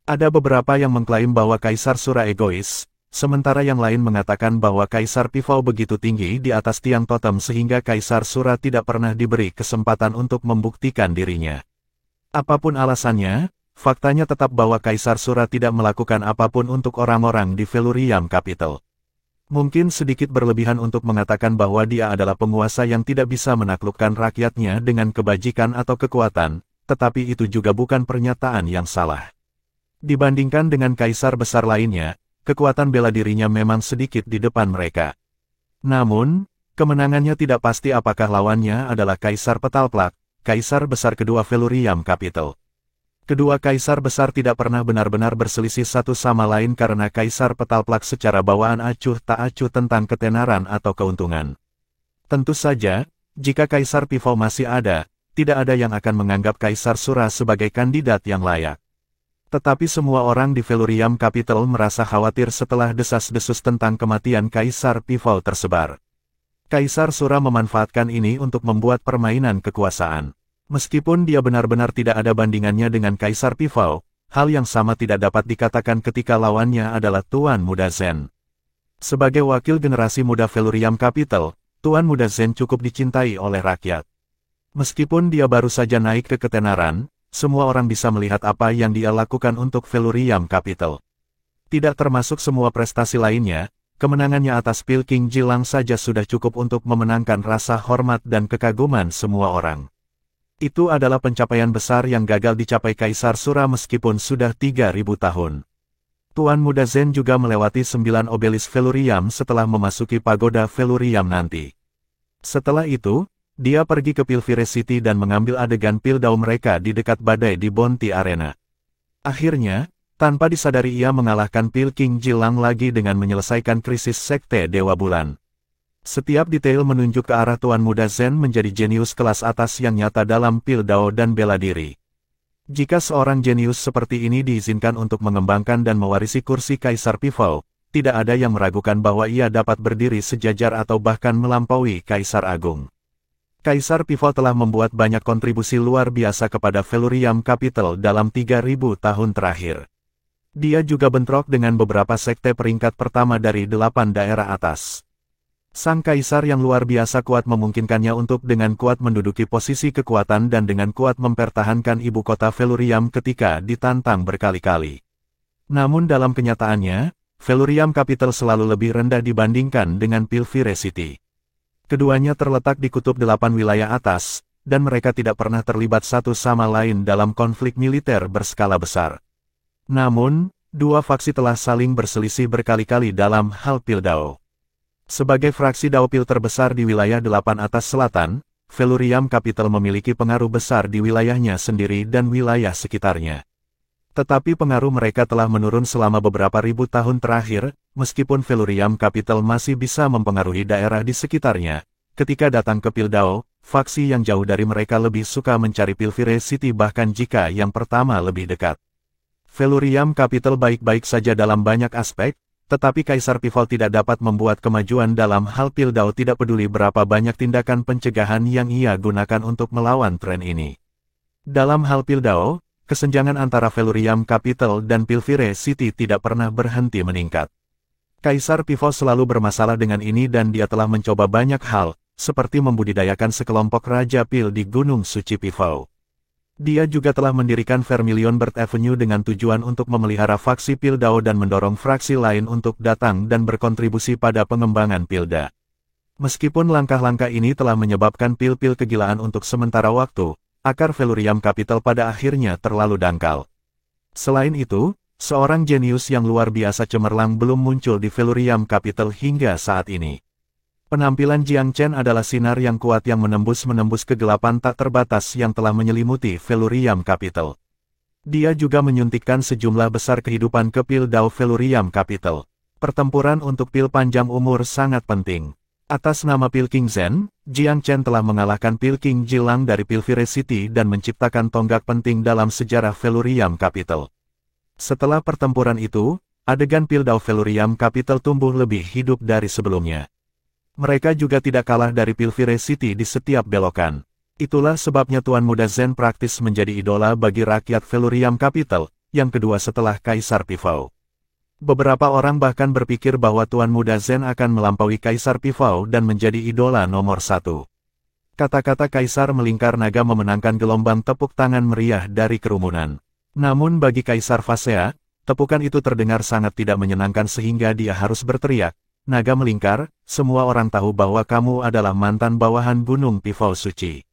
Ada beberapa yang mengklaim bahwa Kaisar Sura egois, sementara yang lain mengatakan bahwa Kaisar Pivot begitu tinggi di atas tiang totem sehingga Kaisar Sura tidak pernah diberi kesempatan untuk membuktikan dirinya. Apapun alasannya, faktanya tetap bahwa Kaisar Sura tidak melakukan apapun untuk orang-orang di Felurium Capital. Mungkin sedikit berlebihan untuk mengatakan bahwa dia adalah penguasa yang tidak bisa menaklukkan rakyatnya dengan kebajikan atau kekuatan, tetapi itu juga bukan pernyataan yang salah. Dibandingkan dengan kaisar besar lainnya, kekuatan bela dirinya memang sedikit di depan mereka. Namun, kemenangannya tidak pasti apakah lawannya adalah Kaisar Petalplak, Kaisar besar kedua Felurium Capital. Kedua kaisar besar tidak pernah benar-benar berselisih satu sama lain karena Kaisar Petalplak secara bawaan acuh tak acuh tentang ketenaran atau keuntungan. Tentu saja, jika Kaisar Pivot masih ada, tidak ada yang akan menganggap Kaisar Sura sebagai kandidat yang layak. Tetapi semua orang di Felurium Capital merasa khawatir setelah desas-desus tentang kematian Kaisar Pivot tersebar. Kaisar Sura memanfaatkan ini untuk membuat permainan kekuasaan. Meskipun dia benar-benar tidak ada bandingannya dengan Kaisar Pivot, hal yang sama tidak dapat dikatakan ketika lawannya adalah Tuan Muda Zen. Sebagai wakil generasi muda Felurium Capital, Tuan Muda Zen cukup dicintai oleh rakyat. Meskipun dia baru saja naik ke ketenaran, semua orang bisa melihat apa yang dia lakukan untuk Felurium Capital. Tidak termasuk semua prestasi lainnya, kemenangannya atas Pil King Jilang saja sudah cukup untuk memenangkan rasa hormat dan kekaguman semua orang. Itu adalah pencapaian besar yang gagal dicapai Kaisar Sura meskipun sudah 3.000 tahun. Tuan Muda Zen juga melewati 9 obelis Felurium setelah memasuki pagoda Felurium nanti. Setelah itu, dia pergi ke Pilvire City dan mengambil adegan Pildau mereka di dekat badai di Bounty Arena. Akhirnya, tanpa disadari ia mengalahkan Pil King Jilang lagi dengan menyelesaikan krisis Sekte Dewa Bulan. Setiap detail menunjuk ke arah Tuan Muda Zen menjadi jenius kelas atas yang nyata dalam Pildau dan bela diri. Jika seorang jenius seperti ini diizinkan untuk mengembangkan dan mewarisi kursi Kaisar Pivot, tidak ada yang meragukan bahwa ia dapat berdiri sejajar atau bahkan melampaui Kaisar Agung. Kaisar Pivot telah membuat banyak kontribusi luar biasa kepada Felurium Capital dalam 3.000 tahun terakhir. Dia juga bentrok dengan beberapa sekte peringkat pertama dari 8 daerah atas. Sang Kaisar yang luar biasa kuat memungkinkannya untuk dengan kuat menduduki posisi kekuatan dan dengan kuat mempertahankan ibu kota Felurium ketika ditantang berkali-kali. Namun dalam kenyataannya, Felurium Capital selalu lebih rendah dibandingkan dengan Pilvire City. Keduanya terletak di kutub 8 wilayah atas, dan mereka tidak pernah terlibat satu sama lain dalam konflik militer berskala besar. Namun, dua faksi telah saling berselisih berkali-kali dalam hal Pildau. Sebagai fraksi Daopil terbesar di wilayah 8 atas selatan, Felurium Capital memiliki pengaruh besar di wilayahnya sendiri dan wilayah sekitarnya. Tetapi pengaruh mereka telah menurun selama beberapa ribu tahun terakhir, meskipun Felurium Capital masih bisa mempengaruhi daerah di sekitarnya. Ketika datang ke Pildau, faksi yang jauh dari mereka lebih suka mencari Pilvire City bahkan jika yang pertama lebih dekat. Felurium Capital baik-baik saja dalam banyak aspek, tetapi Kaisar Pivot tidak dapat membuat kemajuan dalam hal Pildau tidak peduli berapa banyak tindakan pencegahan yang ia gunakan untuk melawan tren ini. Dalam hal Pildau, kesenjangan antara Felurium Capital dan Pilvire City tidak pernah berhenti meningkat. Kaisar Pivot selalu bermasalah dengan ini dan dia telah mencoba banyak hal, seperti membudidayakan sekelompok Raja Pil di Gunung Suci Pivot. Dia juga telah mendirikan Vermilion Bird Avenue dengan tujuan untuk memelihara faksi Pildau dan mendorong fraksi lain untuk datang dan berkontribusi pada pengembangan Pilda. Meskipun langkah-langkah ini telah menyebabkan pil-pil kegilaan untuk sementara waktu, akar Felurium Capital pada akhirnya terlalu dangkal. Selain itu, seorang jenius yang luar biasa cemerlang belum muncul di Felurium Capital hingga saat ini. Penampilan Jiang Chen adalah sinar yang kuat yang menembus kegelapan tak terbatas yang telah menyelimuti Felurium Capital. Dia juga menyuntikkan sejumlah besar kehidupan ke pil Dao Felurium Capital. Pertempuran untuk pil panjang umur sangat penting. Atas nama pil King Zhen, Jiang Chen telah mengalahkan pil King Jilang dari pil Viracity dan menciptakan tonggak penting dalam sejarah Felurium Capital. Setelah pertempuran itu, adegan pil Dao Felurium Capital tumbuh lebih hidup dari sebelumnya. Mereka juga tidak kalah dari pil Viracity di setiap belokan. Itulah sebabnya Tuan Muda Zen praktis menjadi idola bagi rakyat Felurium Capital, yang kedua setelah Kaisar Pifao. Beberapa orang bahkan berpikir bahwa Tuan Muda Zen akan melampaui Kaisar Pifao dan menjadi idola nomor 1. Kata-kata Kaisar Melingkar Naga memenangkan gelombang tepuk tangan meriah dari kerumunan. Namun bagi Kaisar Fasea, tepukan itu terdengar sangat tidak menyenangkan sehingga dia harus berteriak, "Naga melingkar, semua orang tahu bahwa kamu adalah mantan bawahan Gunung Pifao Suci.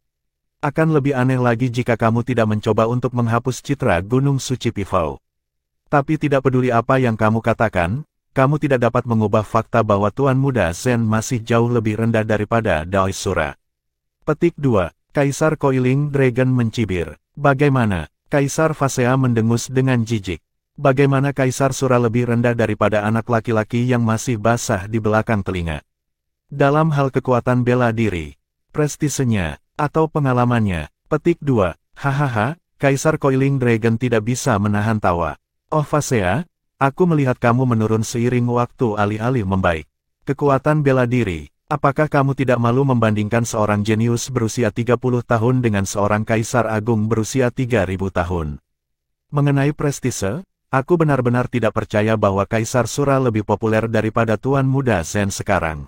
Akan lebih aneh lagi jika kamu tidak mencoba untuk menghapus citra Gunung Suci Pifao. Tapi tidak peduli apa yang kamu katakan, kamu tidak dapat mengubah fakta bahwa Tuan Muda Zen masih jauh lebih rendah daripada Daois Sura." Petik 2. Kaisar Coiling Dragon mencibir. Bagaimana? Kaisar Fasea mendengus dengan jijik. Bagaimana Kaisar Sura lebih rendah daripada anak laki-laki yang masih basah di belakang telinga? Dalam hal kekuatan bela diri, prestisenya, atau pengalamannya. Petik 2. Hahaha, Kaisar Coiling Dragon tidak bisa menahan tawa. Oh Fasea, aku melihat kamu menurun seiring waktu alih-alih membaik. Kekuatan bela diri, apakah kamu tidak malu membandingkan seorang jenius berusia 30 tahun dengan seorang Kaisar Agung berusia 3000 tahun? Mengenai prestise, aku benar-benar tidak percaya bahwa Kaisar Sura lebih populer daripada Tuan Muda Zen sekarang.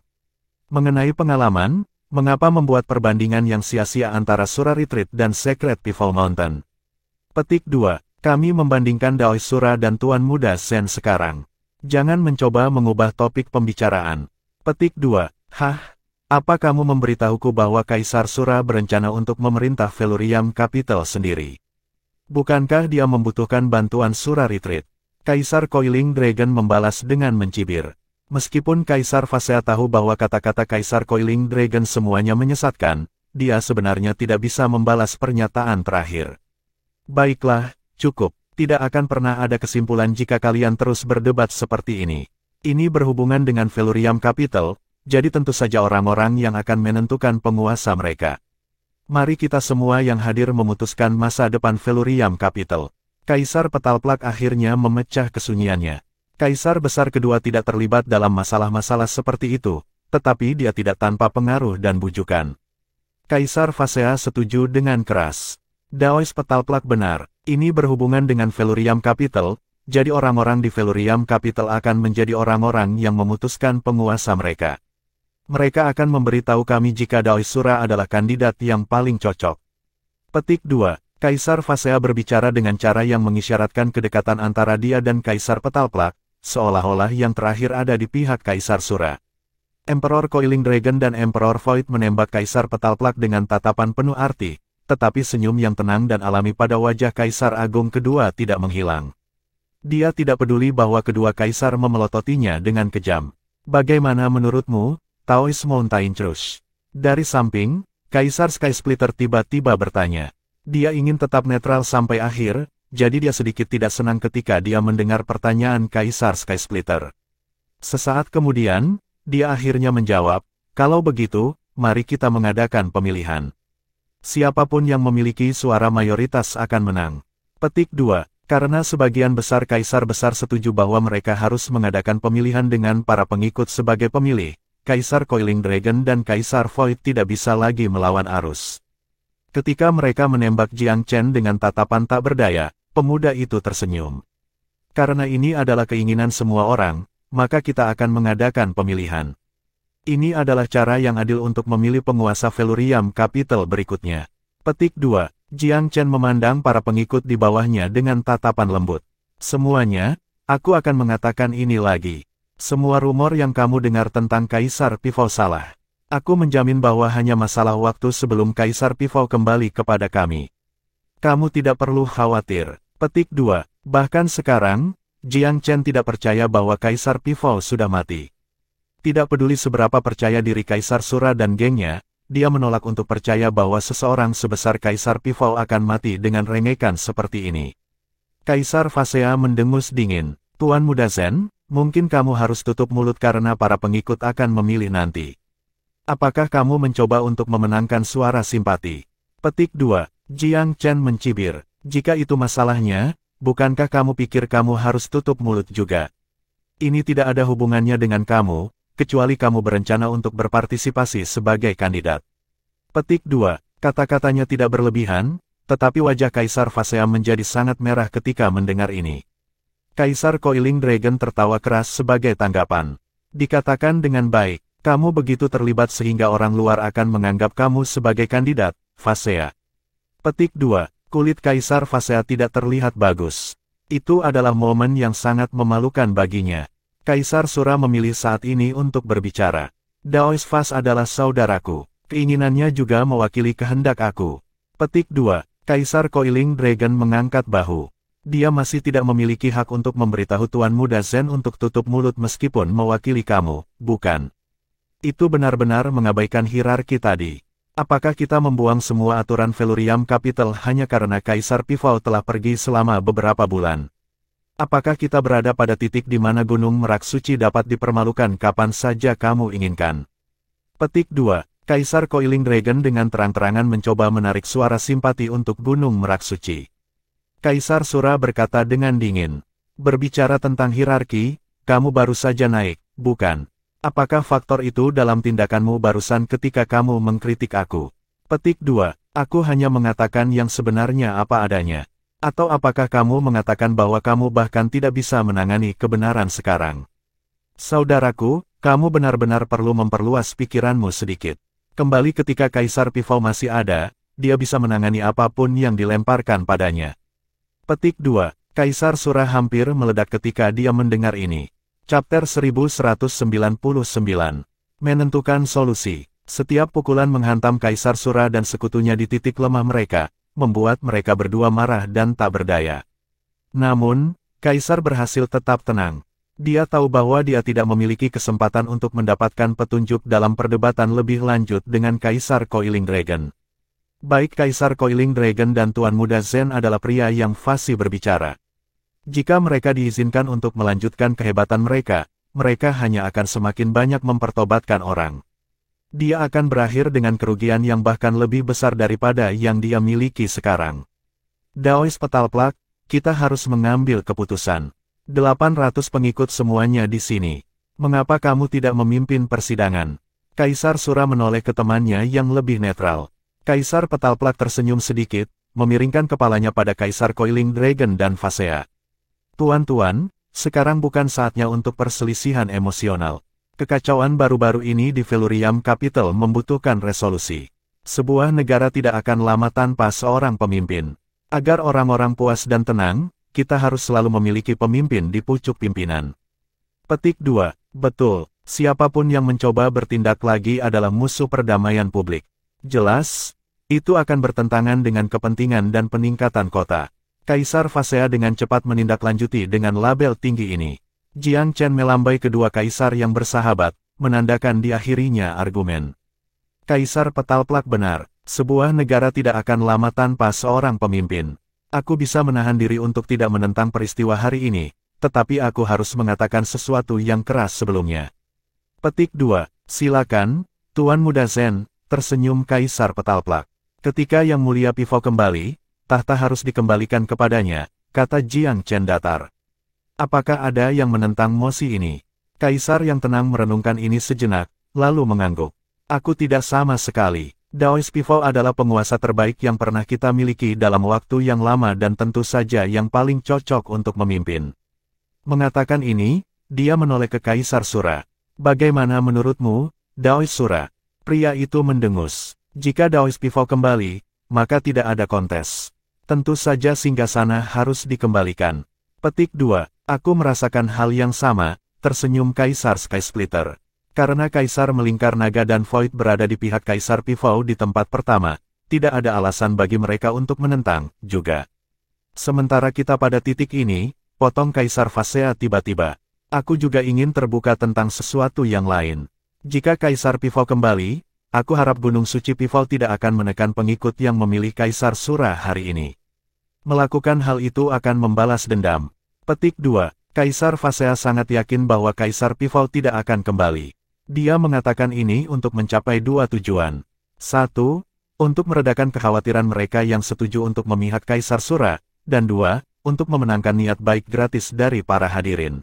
Mengenai pengalaman, mengapa membuat perbandingan yang sia-sia antara Sura Retreat dan Secret Pifao Mountain? Petik 2. Kami membandingkan Daois Sura dan Tuan Muda Zen sekarang. Jangan mencoba mengubah topik pembicaraan. Petik 2. Hah? Apa kamu memberitahuku bahwa Kaisar Sura berencana untuk memerintah Felurium Capital sendiri? Bukankah dia membutuhkan bantuan Sura Retreat? Kaisar Coiling Dragon membalas dengan mencibir. Meskipun Kaisar Fasea tahu bahwa kata-kata Kaisar Coiling Dragon semuanya menyesatkan, dia sebenarnya tidak bisa membalas pernyataan terakhir. Baiklah, cukup. Tidak akan pernah ada kesimpulan jika kalian terus berdebat seperti ini. Ini berhubungan dengan Felurium Capital, jadi tentu saja orang-orang yang akan menentukan penguasa mereka. Mari kita semua yang hadir memutuskan masa depan Felurium Capital. Kaisar Petalplak akhirnya memecah kesunyiannya. Kaisar besar kedua tidak terlibat dalam masalah-masalah seperti itu, tetapi dia tidak tanpa pengaruh dan bujukan. Kaisar Fasea setuju dengan keras. Daois Petalplak benar, ini berhubungan dengan Felurium Capital, jadi orang-orang di Felurium Capital akan menjadi orang-orang yang memutuskan penguasa mereka. Mereka akan memberitahu kami jika Daois Sura adalah kandidat yang paling cocok. Petik 2. Kaisar Fasea berbicara dengan cara yang mengisyaratkan kedekatan antara dia dan Kaisar Petalplak, seolah-olah yang terakhir ada di pihak Kaisar Sura. Emperor Coiling Dragon dan Emperor Void menembak Kaisar Petalplak dengan tatapan penuh arti, tetapi senyum yang tenang dan alami pada wajah Kaisar Agung kedua tidak menghilang. Dia tidak peduli bahwa kedua kaisar memelototinya dengan kejam. Bagaimana menurutmu, Daois Mountain Truce? Dari samping, Kaisar Sky Splitter tiba-tiba bertanya. Dia ingin tetap netral sampai akhir, jadi dia sedikit tidak senang ketika dia mendengar pertanyaan Kaisar Sky Splitter. Sesaat kemudian, dia akhirnya menjawab, kalau begitu, mari kita mengadakan pemilihan. Siapapun yang memiliki suara mayoritas akan menang. Petik 2. Karena sebagian besar kaisar besar setuju bahwa mereka harus mengadakan pemilihan dengan para pengikut sebagai pemilih, Kaisar Coiling Dragon dan Kaisar Void tidak bisa lagi melawan arus. Ketika mereka menembak Jiang Chen dengan tatapan tak berdaya, pemuda itu tersenyum. Karena ini adalah keinginan semua orang, maka kita akan mengadakan pemilihan. Ini adalah cara yang adil untuk memilih penguasa Felurium Capital berikutnya. Petik 2. Jiang Chen memandang para pengikut di bawahnya dengan tatapan lembut. Semuanya, aku akan mengatakan ini lagi. Semua rumor yang kamu dengar tentang Kaisar Pifao salah. Aku menjamin bahwa hanya masalah waktu sebelum Kaisar Pifau kembali kepada kami. Kamu tidak perlu khawatir. Petik 2. Bahkan sekarang, Jiang Chen tidak percaya bahwa Kaisar Pifau sudah mati. Tidak peduli seberapa percaya diri Kaisar Sura dan gengnya, dia menolak untuk percaya bahwa seseorang sebesar Kaisar Pifau akan mati dengan rengekan seperti ini. Kaisar Fasea mendengus dingin. Tuan Muda Zen, mungkin kamu harus tutup mulut karena para pengikut akan memilih nanti. Apakah kamu mencoba untuk memenangkan suara simpati? Petik 2. Jiang Chen mencibir. Jika itu masalahnya, bukankah kamu pikir kamu harus tutup mulut juga? Ini tidak ada hubungannya dengan kamu, kecuali kamu berencana untuk berpartisipasi sebagai kandidat. Petik 2. Kata-katanya tidak berlebihan, tetapi wajah Kaisar Fasea menjadi sangat merah ketika mendengar ini. Kaisar Coiling Dragon tertawa keras sebagai tanggapan. Dikatakan dengan baik, kamu begitu terlibat sehingga orang luar akan menganggap kamu sebagai kandidat, Fasea. Petik 2. Kulit Kaisar Fasea tidak terlihat bagus. Itu adalah momen yang sangat memalukan baginya. Kaisar Sura memilih saat ini untuk berbicara. Daois Fas adalah saudaraku. Keinginannya juga mewakili kehendak aku. Petik 2. Kaisar Coiling Dragon mengangkat bahu. Dia masih tidak memiliki hak untuk memberitahu Tuan Muda Zen untuk tutup mulut meskipun mewakili kamu, bukan? Itu benar-benar mengabaikan hierarki tadi. Apakah kita membuang semua aturan Velurium Capital hanya karena Kaisar Pifau telah pergi selama beberapa bulan? Apakah kita berada pada titik di mana Gunung Merak Suci dapat dipermalukan kapan saja kamu inginkan? Petik 2. Kaisar Coiling Dragon dengan terang-terangan mencoba menarik suara simpati untuk Gunung Merak Suci. Kaisar Sura berkata dengan dingin. Berbicara tentang hierarki, kamu baru saja naik, bukan? Apakah faktor itu dalam tindakanmu barusan ketika kamu mengkritik aku? Petik 2. Aku hanya mengatakan yang sebenarnya apa adanya. Atau apakah kamu mengatakan bahwa kamu bahkan tidak bisa menangani kebenaran sekarang? Saudaraku, kamu benar-benar perlu memperluas pikiranmu sedikit. Kembali ketika Kaisar Pifau masih ada, dia bisa menangani apapun yang dilemparkan padanya. Petik 2. Kaisar Sura hampir meledak ketika dia mendengar ini. Chapter 1199. Menentukan solusi. Setiap pukulan menghantam Kaisar Sura dan sekutunya di titik lemah mereka, membuat mereka berdua marah dan tak berdaya. Namun, Kaisar berhasil tetap tenang. Dia tahu bahwa dia tidak memiliki kesempatan untuk mendapatkan petunjuk dalam perdebatan lebih lanjut dengan Kaisar Coiling Dragon. Baik Kaisar Coiling Dragon dan Tuan Muda Zen adalah pria yang fasih berbicara. Jika mereka diizinkan untuk melanjutkan kehebatan mereka, mereka hanya akan semakin banyak mempertobatkan orang. Dia akan berakhir dengan kerugian yang bahkan lebih besar daripada yang dia miliki sekarang. Daois Petal Plak, kita harus mengambil keputusan. 800 pengikut semuanya di sini. Mengapa kamu tidak memimpin persidangan? Kaisar Sura menoleh ke temannya yang lebih netral. Kaisar Petal Plak tersenyum sedikit, memiringkan kepalanya pada Kaisar Coiling Dragon dan Fasea. Tuan-tuan, sekarang bukan saatnya untuk perselisihan emosional. Kekacauan baru-baru ini di Velurium Capital membutuhkan resolusi. Sebuah negara tidak akan lama tanpa seorang pemimpin. Agar orang-orang puas dan tenang, kita harus selalu memiliki pemimpin di pucuk pimpinan. Petik 2. Betul, siapapun yang mencoba bertindak lagi adalah musuh perdamaian publik. Jelas, itu akan bertentangan dengan kepentingan dan peningkatan kota. Kaisar Fasea dengan cepat menindaklanjuti dengan label tinggi ini. Jiang Chen melambai kedua kaisar yang bersahabat, menandakan diakhirinya argumen. Kaisar Petal Plak benar, sebuah negara tidak akan lama tanpa seorang pemimpin. Aku bisa menahan diri untuk tidak menentang peristiwa hari ini, tetapi aku harus mengatakan sesuatu yang keras sebelumnya. Petik 2. Silakan, Tuan Muda Zen, tersenyum Kaisar Petal Plak. Ketika Yang Mulia Pifau kembali, tahta harus dikembalikan kepadanya, kata Jiang Chen datar. Apakah ada yang menentang mosi ini? Kaisar yang tenang merenungkan ini sejenak, lalu mengangguk. Aku tidak sama sekali. Daois Pifau adalah penguasa terbaik yang pernah kita miliki dalam waktu yang lama dan tentu saja yang paling cocok untuk memimpin. Mengatakan ini, dia menoleh ke Kaisar Sura. Bagaimana menurutmu, Daois Sura? Pria itu mendengus. Jika Daois Pifau kembali, maka tidak ada kontes. Tentu saja singgasana harus dikembalikan. Petik 2. Aku merasakan hal yang sama, tersenyum Kaisar Sky Splitter. Karena Kaisar Melingkar Naga dan Void berada di pihak Kaisar Pivot di tempat pertama, tidak ada alasan bagi mereka untuk menentang, juga. Sementara kita pada titik ini, potong Kaisar Phasea tiba-tiba. Aku juga ingin terbuka tentang sesuatu yang lain. Jika Kaisar Pivot kembali, aku harap Gunung Suci Pivot tidak akan menekan pengikut yang memilih Kaisar Sura hari ini. Melakukan hal itu akan membalas dendam. Petik 2. Kaisar Phasea sangat yakin bahwa Kaisar Pivot tidak akan kembali. Dia mengatakan ini untuk mencapai dua tujuan. 1. Untuk meredakan kekhawatiran mereka yang setuju untuk memihak Kaisar Sura, dan 2. Untuk memenangkan niat baik gratis dari para hadirin.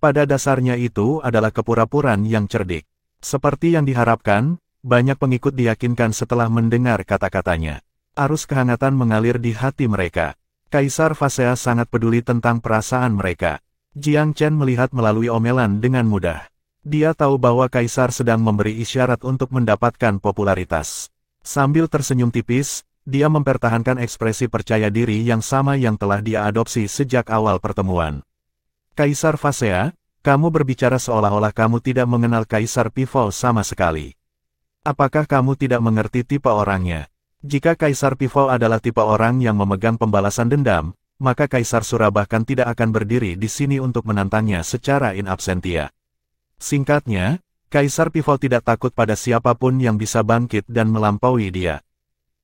Pada dasarnya itu adalah kepura-puraan yang cerdik. Seperti yang diharapkan, banyak pengikut diyakinkan setelah mendengar kata-katanya. Arus kehangatan mengalir di hati mereka. Kaisar Phasea sangat peduli tentang perasaan mereka. Jiang Chen melihat melalui omelan dengan mudah. Dia tahu bahwa Kaisar sedang memberi isyarat untuk mendapatkan popularitas. Sambil tersenyum tipis, dia mempertahankan ekspresi percaya diri yang sama yang telah dia adopsi sejak awal pertemuan. Kaisar Phasea, kamu berbicara seolah-olah kamu tidak mengenal Kaisar Pivot sama sekali. Apakah kamu tidak mengerti tipe orangnya? Jika Kaisar Pivot adalah tipe orang yang memegang pembalasan dendam, maka Kaisar Sura bahkan tidak akan berdiri di sini untuk menantangnya secara in absentia. Singkatnya, Kaisar Pivot tidak takut pada siapapun yang bisa bangkit dan melampaui dia.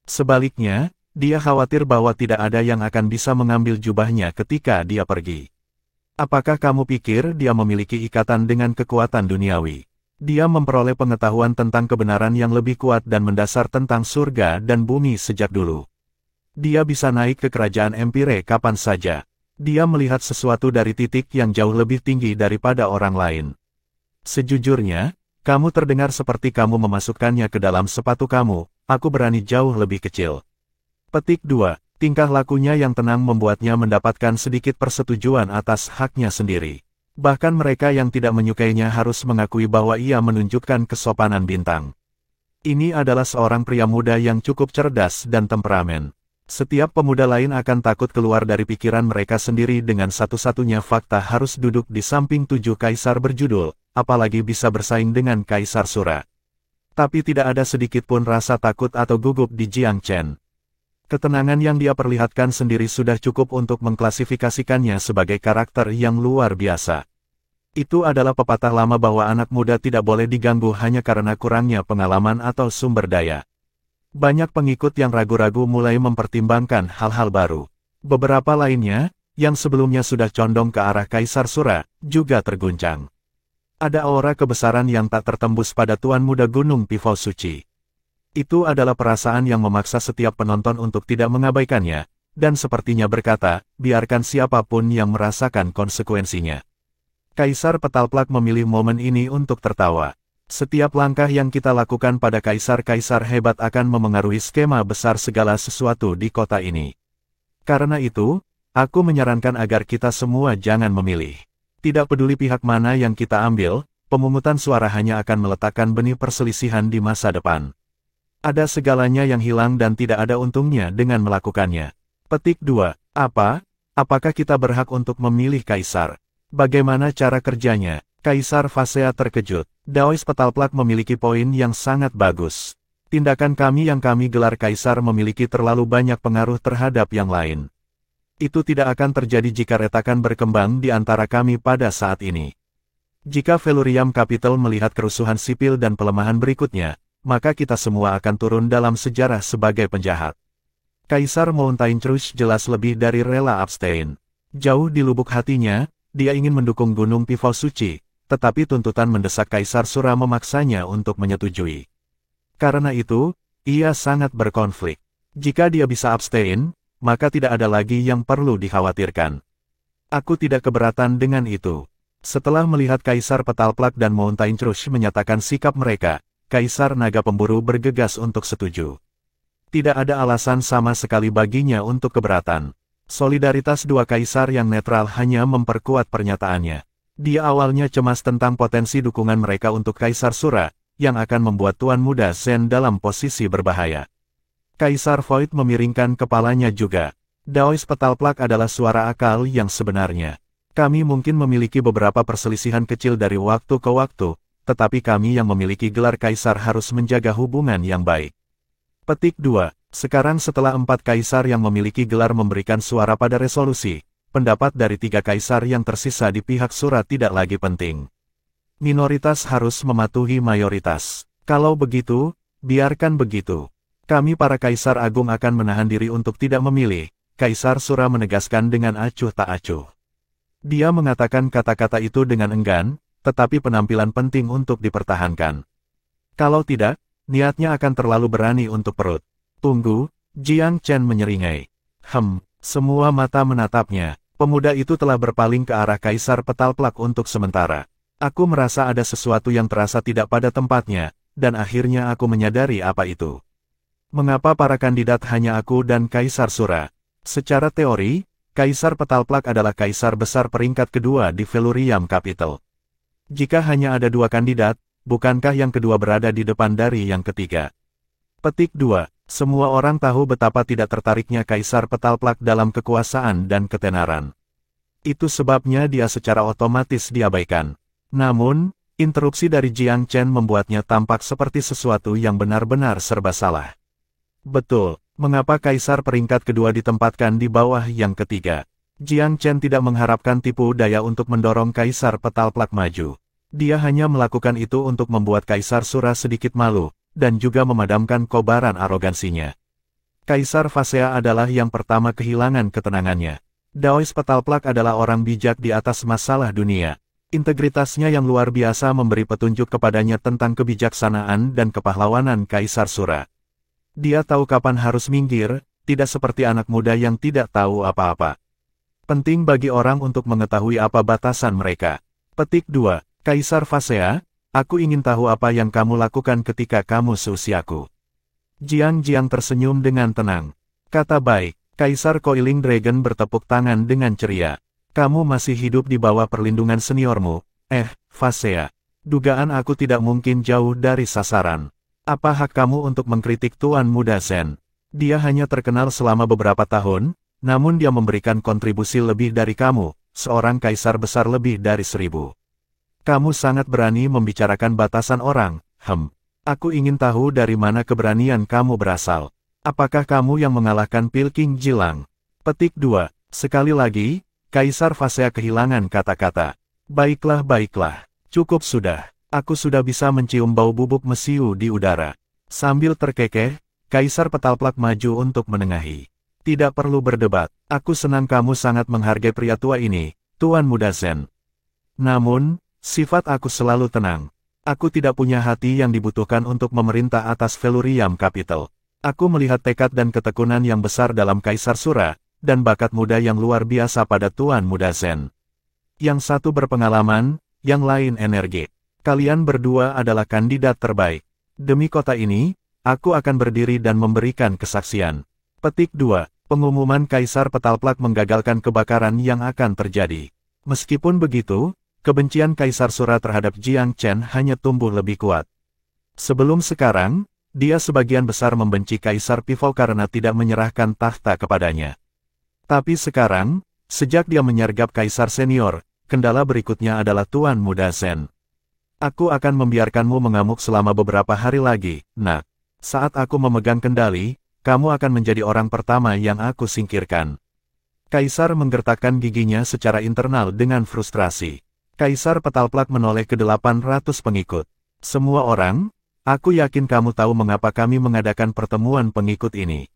Sebaliknya, dia khawatir bahwa tidak ada yang akan bisa mengambil jubahnya ketika dia pergi. Apakah kamu pikir dia memiliki ikatan dengan kekuatan duniawi? Dia memperoleh pengetahuan tentang kebenaran yang lebih kuat dan mendasar tentang surga dan bumi sejak dulu. Dia bisa naik ke kerajaan Empire kapan saja. Dia melihat sesuatu dari titik yang jauh lebih tinggi daripada orang lain. Sejujurnya, kamu terdengar seperti kamu memasukkannya ke dalam sepatu kamu, aku berani jauh lebih kecil. Petik 2. Tingkah lakunya yang tenang membuatnya mendapatkan sedikit persetujuan atas haknya sendiri. Bahkan mereka yang tidak menyukainya harus mengakui bahwa ia menunjukkan kesopanan bintang. Ini adalah seorang pria muda yang cukup cerdas dan temperamen. Setiap pemuda lain akan takut keluar dari pikiran mereka sendiri dengan satu-satunya fakta harus duduk di samping 7 kaisar berjudul, apalagi bisa bersaing dengan Kaisar Sura. Tapi tidak ada sedikit pun rasa takut atau gugup di Jiang Chen. Ketenangan yang dia perlihatkan sendiri sudah cukup untuk mengklasifikasikannya sebagai karakter yang luar biasa. Itu adalah pepatah lama bahwa anak muda tidak boleh diganggu hanya karena kurangnya pengalaman atau sumber daya. Banyak pengikut yang ragu-ragu mulai mempertimbangkan hal-hal baru. Beberapa lainnya, yang sebelumnya sudah condong ke arah Kaisar Sura, juga terguncang. Ada aura kebesaran yang tak tertembus pada Tuan Muda Gunung Pivot Suci. Itu adalah perasaan yang memaksa setiap penonton untuk tidak mengabaikannya, dan sepertinya berkata, biarkan siapapun yang merasakan konsekuensinya. Kaisar Petalplak memilih momen ini untuk tertawa. Setiap langkah yang kita lakukan pada kaisar-kaisar hebat akan memengaruhi skema besar segala sesuatu di kota ini. Karena itu, aku menyarankan agar kita semua jangan memilih. Tidak peduli pihak mana yang kita ambil, pemungutan suara hanya akan meletakkan benih perselisihan di masa depan. Ada segalanya yang hilang dan tidak ada untungnya dengan melakukannya. Petik 2. Apakah kita berhak untuk memilih kaisar? Bagaimana cara kerjanya? Kaisar Phasea terkejut. Daois Petalplak memiliki poin yang sangat bagus. Tindakan kami yang kami gelar kaisar memiliki terlalu banyak pengaruh terhadap yang lain. Itu tidak akan terjadi jika retakan berkembang di antara kami pada saat ini. Jika Velurium Capital melihat kerusuhan sipil dan pelemahan berikutnya, maka kita semua akan turun dalam sejarah sebagai penjahat. Kaisar Mountain Trush jelas lebih dari rela abstain. Jauh di lubuk hatinya, dia ingin mendukung Gunung Pivot Suci, tetapi tuntutan mendesak Kaisar Sura memaksanya untuk menyetujui. Karena itu, ia sangat berkonflik. Jika dia bisa abstain, maka tidak ada lagi yang perlu dikhawatirkan. Aku tidak keberatan dengan itu. Setelah melihat Kaisar Petalplak dan Mountain Trush menyatakan sikap mereka, Kaisar Naga Pemburu bergegas untuk setuju. Tidak ada alasan sama sekali baginya untuk keberatan. Solidaritas dua kaisar yang netral hanya memperkuat pernyataannya. Dia awalnya cemas tentang potensi dukungan mereka untuk Kaisar Sura, yang akan membuat Tuan Muda Zen dalam posisi berbahaya. Kaisar Void memiringkan kepalanya juga. Daois Petalplak adalah suara akal yang sebenarnya. Kami mungkin memiliki beberapa perselisihan kecil dari waktu ke waktu, tetapi kami yang memiliki gelar kaisar harus menjaga hubungan yang baik. Petik 2. Sekarang setelah 4 kaisar yang memiliki gelar memberikan suara pada resolusi, pendapat dari 3 kaisar yang tersisa di pihak Sura tidak lagi penting. Minoritas harus mematuhi mayoritas. Kalau begitu, biarkan begitu. Kami para kaisar agung akan menahan diri untuk tidak memilih, Kaisar Sura menegaskan dengan acuh tak acuh. Dia mengatakan kata-kata itu dengan enggan, tetapi penampilan penting untuk dipertahankan. Kalau tidak, niatnya akan terlalu berani untuk perut. Tunggu, Jiang Chen menyeringai. Semua mata menatapnya. Pemuda itu telah berpaling ke arah Kaisar Petalplak untuk sementara. Aku merasa ada sesuatu yang terasa tidak pada tempatnya, dan akhirnya aku menyadari apa itu. Mengapa para kandidat hanya aku dan Kaisar Sura? Secara teori, Kaisar Petalplak adalah kaisar besar peringkat kedua di Velurium Capital. Jika hanya ada 2 kandidat, bukankah yang kedua berada di depan dari yang ketiga? Petik 2. Semua orang tahu betapa tidak tertariknya Kaisar Petalplak dalam kekuasaan dan ketenaran. Itu sebabnya dia secara otomatis diabaikan. Namun, interupsi dari Jiang Chen membuatnya tampak seperti sesuatu yang benar-benar serba salah. Betul, mengapa Kaisar peringkat kedua ditempatkan di bawah yang ketiga? Jiang Chen tidak mengharapkan tipu daya untuk mendorong Kaisar Petalplak maju. Dia hanya melakukan itu untuk membuat Kaisar Sura sedikit malu, dan juga memadamkan kobaran arogansinya. Kaisar Fasea adalah yang pertama kehilangan ketenangannya. Daois Petalplak adalah orang bijak di atas masalah dunia. Integritasnya yang luar biasa memberi petunjuk kepadanya tentang kebijaksanaan dan kepahlawanan Kaisar Sura. Dia tahu kapan harus minggir, tidak seperti anak muda yang tidak tahu apa-apa. Penting bagi orang untuk mengetahui apa batasan mereka. Petik 2. Kaisar Fasea, aku ingin tahu apa yang kamu lakukan ketika kamu seusiaku. Jiang tersenyum dengan tenang. Kata baik, Kaisar Coiling Dragon bertepuk tangan dengan ceria. Kamu masih hidup di bawah perlindungan seniormu, Fasea. Dugaan aku tidak mungkin jauh dari sasaran. Apa hak kamu untuk mengkritik Tuan Muda Zen? Dia hanya terkenal selama beberapa tahun, namun dia memberikan kontribusi lebih dari kamu, seorang kaisar besar lebih dari 1000. Kamu sangat berani membicarakan batasan orang, Aku ingin tahu dari mana keberanian kamu berasal. Apakah kamu yang mengalahkan Pilking Jilang? Petik 2. Sekali lagi, Kaisar Fasea kehilangan kata-kata. Baiklah. Cukup sudah. Aku sudah bisa mencium bau bubuk mesiu di udara. Sambil terkekeh, Kaisar Petalplak maju untuk menengahi. Tidak perlu berdebat. Aku senang kamu sangat menghargai pria tua ini, Tuan Muda Zen. Namun, sifat aku selalu tenang. Aku tidak punya hati yang dibutuhkan untuk memerintah atas Velurium Capital. Aku melihat tekad dan ketekunan yang besar dalam Kaisar Sura, dan bakat muda yang luar biasa pada Tuan Muda Zen. Yang satu berpengalaman, yang lain energi. Kalian berdua adalah kandidat terbaik. Demi kota ini, aku akan berdiri dan memberikan kesaksian. Petik 2. Pengumuman Kaisar Petalplak menggagalkan kebakaran yang akan terjadi. Meskipun begitu, kebencian Kaisar Sura terhadap Jiang Chen hanya tumbuh lebih kuat. Sebelum sekarang, dia sebagian besar membenci Kaisar Pifou karena tidak menyerahkan tahta kepadanya. Tapi sekarang, sejak dia menyergap Kaisar Senior, kendala berikutnya adalah Tuan Muda Zen. Aku akan membiarkanmu mengamuk selama beberapa hari lagi, nak. Saat aku memegang kendali, kamu akan menjadi orang pertama yang aku singkirkan. Kaisar menggertakkan giginya secara internal dengan frustrasi. Kaisar Petalplak menoleh ke 800 pengikut. Semua orang, aku yakin kamu tahu mengapa kami mengadakan pertemuan pengikut ini.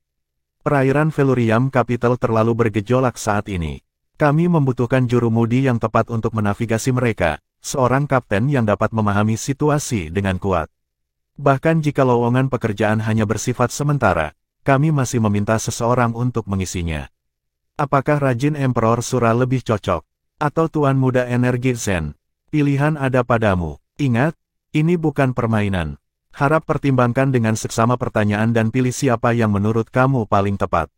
Perairan Velurium Capital terlalu bergejolak saat ini. Kami membutuhkan jurumudi yang tepat untuk menavigasi mereka, seorang kapten yang dapat memahami situasi dengan kuat. Bahkan jika lowongan pekerjaan hanya bersifat sementara, kami masih meminta seseorang untuk mengisinya. Apakah Rajin Emperor Sura lebih cocok? Atau Tuan Muda Energi Zen? Pilihan ada padamu. Ingat, ini bukan permainan. Harap pertimbangkan dengan seksama pertanyaan dan pilih siapa yang menurut kamu paling tepat.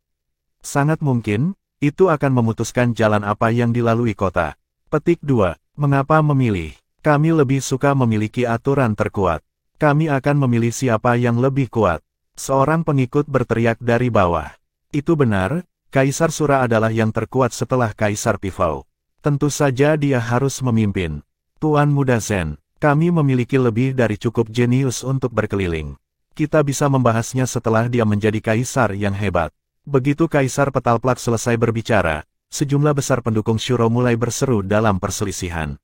Sangat mungkin, itu akan memutuskan jalan apa yang dilalui kota. Petik 2. Mengapa memilih? Kami lebih suka memiliki aturan terkuat. Kami akan memilih siapa yang lebih kuat. Seorang pengikut berteriak dari bawah. Itu benar, Kaisar Sura adalah yang terkuat setelah Kaisar Pifou. Tentu saja dia harus memimpin. Tuan Muda Zen, Kami memiliki lebih dari cukup jenius untuk berkeliling. Kita bisa membahasnya setelah dia menjadi kaisar yang hebat. Begitu Kaisar Petalplak selesai berbicara, sejumlah besar pendukung Shuro mulai berseru dalam perselisihan.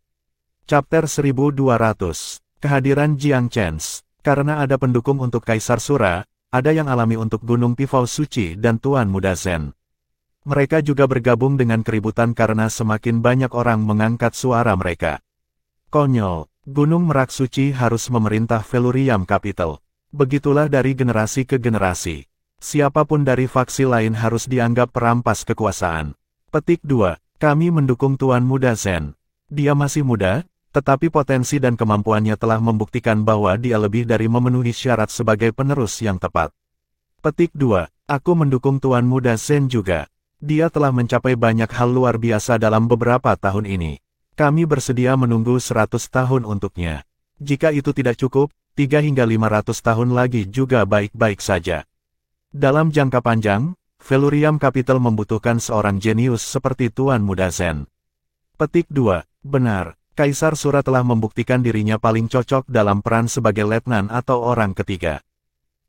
Chapter 1200. Kehadiran Jiang Chen. Karena ada pendukung untuk Kaisar Sura, ada yang alami untuk Gunung Pifau Suci dan Tuan Muda Zen. Mereka juga bergabung dengan keributan karena semakin banyak orang mengangkat suara mereka. Konyol, Gunung Merak Suci harus memerintah Velurium Capital. Begitulah dari generasi ke generasi. Siapapun dari faksi lain harus dianggap perampas kekuasaan. Petik 2. Kami mendukung Tuan Muda Zen. Dia masih muda, tetapi potensi dan kemampuannya telah membuktikan bahwa dia lebih dari memenuhi syarat sebagai penerus yang tepat. Petik 2. Aku mendukung Tuan Muda Zen juga. Dia telah mencapai banyak hal luar biasa dalam beberapa tahun ini. Kami bersedia menunggu 100 tahun untuknya. Jika itu tidak cukup, 3 hingga 500 tahun lagi juga baik-baik saja. Dalam jangka panjang, Velurium Capital membutuhkan seorang jenius seperti Tuan Muda Zen. Petik 2. Benar, Kaisar Sura telah membuktikan dirinya paling cocok dalam peran sebagai letnan atau orang ketiga.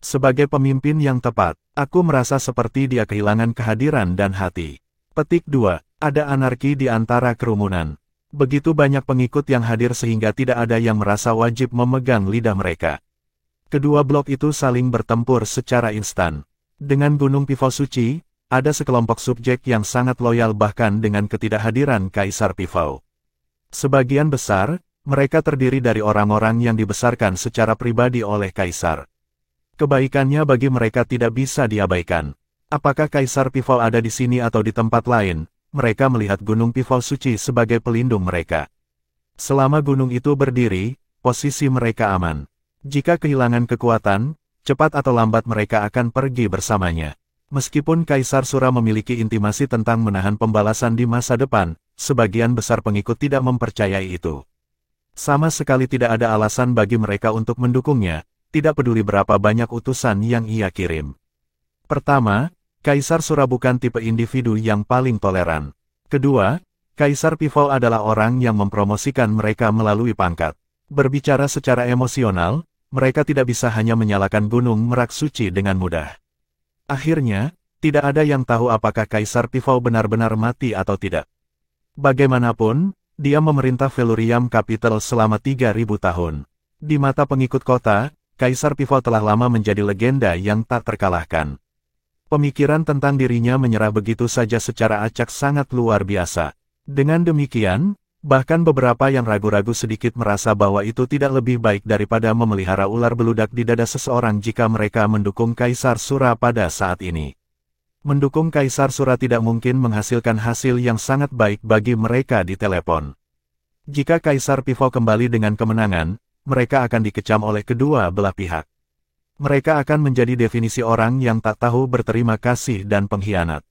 Sebagai pemimpin yang tepat, aku merasa seperti dia kehilangan kehadiran dan hati. Petik 2. Ada anarki di antara kerumunan. Begitu banyak pengikut yang hadir sehingga tidak ada yang merasa wajib memegang lidah mereka. Kedua blok itu saling bertempur secara instan. Dengan Gunung Pifau Suci, ada sekelompok subjek yang sangat loyal bahkan dengan ketidakhadiran Kaisar Pifau. Sebagian besar, mereka terdiri dari orang-orang yang dibesarkan secara pribadi oleh Kaisar. Kebaikannya bagi mereka tidak bisa diabaikan. Apakah Kaisar Pifau ada di sini atau di tempat lain? Mereka melihat Gunung Pifau Suci sebagai pelindung mereka. Selama gunung itu berdiri, posisi mereka aman. Jika kehilangan kekuatan, cepat atau lambat mereka akan pergi bersamanya. Meskipun Kaisar Sura memiliki intimasi tentang menahan pembalasan di masa depan, sebagian besar pengikut tidak mempercayai itu. Sama sekali tidak ada alasan bagi mereka untuk mendukungnya, tidak peduli berapa banyak utusan yang ia kirim. Pertama, Kaisar Sura bukan tipe individu yang paling toleran. Kedua, Kaisar Pifau adalah orang yang mempromosikan mereka melalui pangkat. Berbicara secara emosional, mereka tidak bisa hanya menyalakan Gunung Merak Suci dengan mudah. Akhirnya, tidak ada yang tahu apakah Kaisar Pifau benar-benar mati atau tidak. Bagaimanapun, dia memerintah Velurium Capital selama 3000 tahun. Di mata pengikut kota, Kaisar Pifau telah lama menjadi legenda yang tak terkalahkan. Pemikiran tentang dirinya menyerah begitu saja secara acak sangat luar biasa. Dengan demikian, bahkan beberapa yang ragu-ragu sedikit merasa bahwa itu tidak lebih baik daripada memelihara ular beludak di dada seseorang jika mereka mendukung Kaisar Sura pada saat ini. Mendukung Kaisar Sura tidak mungkin menghasilkan hasil yang sangat baik bagi mereka di telepon. Jika Kaisar Pifau kembali dengan kemenangan, mereka akan dikecam oleh kedua belah pihak. Mereka akan menjadi definisi orang yang tak tahu berterima kasih dan pengkhianat.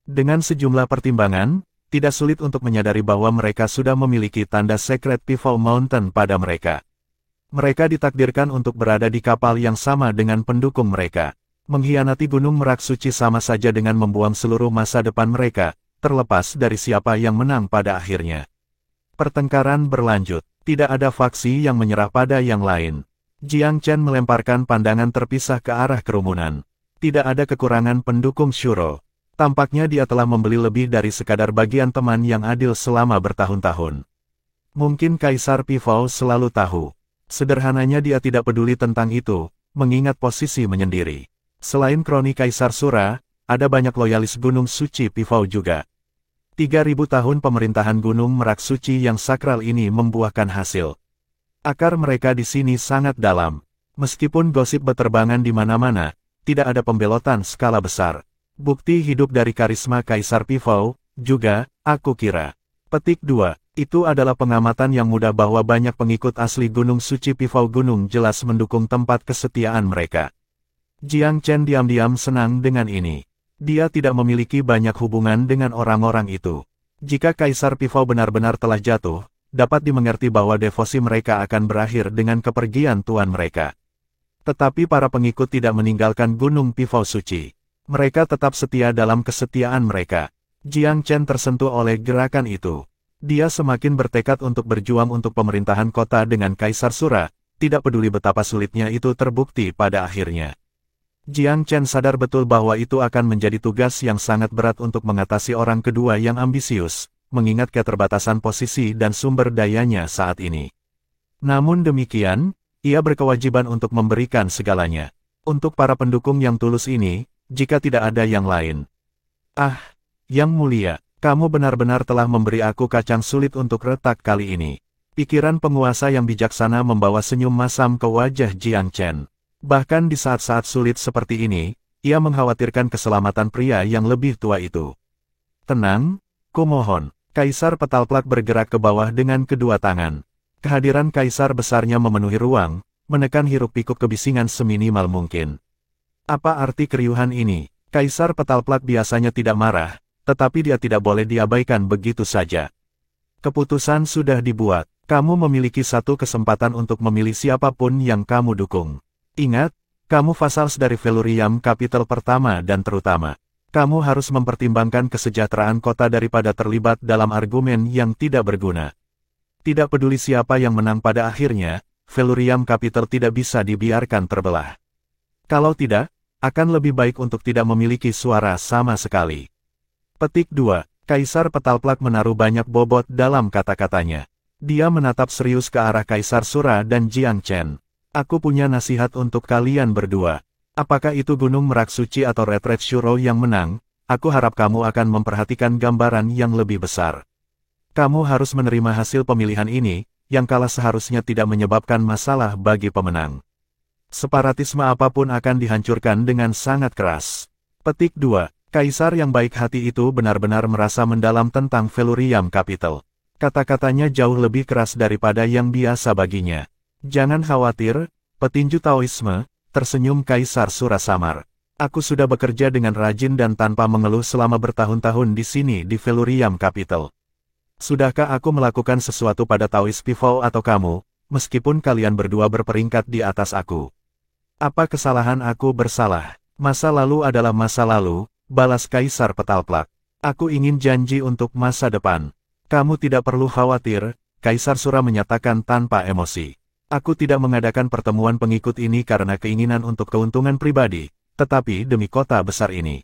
Dengan sejumlah pertimbangan, tidak sulit untuk menyadari bahwa mereka sudah memiliki tanda Secret Pifau Mountain pada mereka. Mereka ditakdirkan untuk berada di kapal yang sama dengan pendukung mereka. Mengkhianati Gunung Merak Suci sama saja dengan membuang seluruh masa depan mereka, terlepas dari siapa yang menang pada akhirnya. Pertengkaran berlanjut, tidak ada faksi yang menyerah pada yang lain. Jiang Chen melemparkan pandangan terpisah ke arah kerumunan. Tidak ada kekurangan pendukung Shuro. Tampaknya dia telah membeli lebih dari sekadar bagian teman yang adil selama bertahun-tahun. Mungkin Kaisar Pifau selalu tahu. Sederhananya dia tidak peduli tentang itu, mengingat posisi menyendiri. Selain kroni Kaisar Sura, ada banyak loyalis Gunung Suci Pifau juga. 3000 tahun pemerintahan Gunung Merak Suci yang sakral ini membuahkan hasil. Akar mereka di sini sangat dalam. Meskipun gosip beterbangan di mana-mana, tidak ada pembelotan skala besar. Bukti hidup dari karisma Kaisar Pifau, juga, aku kira. Petik 2. Itu adalah pengamatan yang mudah bahwa banyak pengikut asli Gunung Suci Pifau Gunung jelas mendukung tempat kesetiaan mereka. Jiang Chen diam-diam senang dengan ini. Dia tidak memiliki banyak hubungan dengan orang-orang itu. Jika Kaisar Pifau benar-benar telah jatuh, dapat dimengerti bahwa devosi mereka akan berakhir dengan kepergian tuan mereka. Tetapi para pengikut tidak meninggalkan Gunung Pifau Suci. Mereka tetap setia dalam kesetiaan mereka. Jiang Chen tersentuh oleh gerakan itu. Dia semakin bertekad untuk berjuang untuk pemerintahan kota dengan Kaisar Sura, tidak peduli betapa sulitnya itu terbukti pada akhirnya. Jiang Chen sadar betul bahwa itu akan menjadi tugas yang sangat berat untuk mengatasi orang kedua yang ambisius, mengingat keterbatasan posisi dan sumber dayanya saat ini. Namun demikian, ia berkewajiban untuk memberikan segalanya. Untuk para pendukung yang tulus ini, jika tidak ada yang lain. Ah, Yang Mulia, kamu benar-benar telah memberi aku kacang sulit untuk retak kali ini. Pikiran penguasa yang bijaksana membawa senyum masam ke wajah Jiang Chen. Bahkan di saat-saat sulit seperti ini, ia mengkhawatirkan keselamatan pria yang lebih tua itu. Tenang, kumohon. Kaisar Petalplak bergerak ke bawah dengan kedua tangan. Kehadiran kaisar besarnya memenuhi ruang, menekan hiruk-pikuk kebisingan seminimal mungkin. Apa arti keriuhan ini? Kaisar Petalplak biasanya tidak marah, tetapi dia tidak boleh diabaikan begitu saja. Keputusan sudah dibuat. Kamu memiliki satu kesempatan untuk memilih siapapun yang kamu dukung. Ingat, kamu vassals dari Velurium Capital pertama dan terutama. Kamu harus mempertimbangkan kesejahteraan kota daripada terlibat dalam argumen yang tidak berguna. Tidak peduli siapa yang menang pada akhirnya, Velurium Capital tidak bisa dibiarkan terbelah. Kalau tidak, akan lebih baik untuk tidak memiliki suara sama sekali. Petik 2. Kaisar Petalplak menaruh banyak bobot dalam kata-katanya. Dia menatap serius ke arah Kaisar Sura dan Jiang Chen. Aku punya nasihat untuk kalian berdua. Apakah itu Gunung Merak Suci atau Red Red Shuro yang menang, aku harap kamu akan memperhatikan gambaran yang lebih besar. Kamu harus menerima hasil pemilihan ini, yang kalah seharusnya tidak menyebabkan masalah bagi pemenang. Separatisme apapun akan dihancurkan dengan sangat keras. Petik 2. Kaisar yang baik hati itu benar-benar merasa mendalam tentang Velurium Capital. Kata-katanya jauh lebih keras daripada yang biasa baginya. Jangan khawatir, petinju Taoisme, tersenyum Kaisar Sura samar. Aku sudah bekerja dengan rajin dan tanpa mengeluh selama bertahun-tahun di sini di Velurium Capital. Sudahkah aku melakukan sesuatu pada Taoist Pifou atau kamu, meskipun kalian berdua berperingkat di atas aku? Apa kesalahan aku bersalah? Masa lalu adalah masa lalu, balas Kaisar Petalplak. Aku ingin janji untuk masa depan. Kamu tidak perlu khawatir, Kaisar Sura menyatakan tanpa emosi. Aku tidak mengadakan pertemuan pengikut ini karena keinginan untuk keuntungan pribadi, tetapi demi kota besar ini.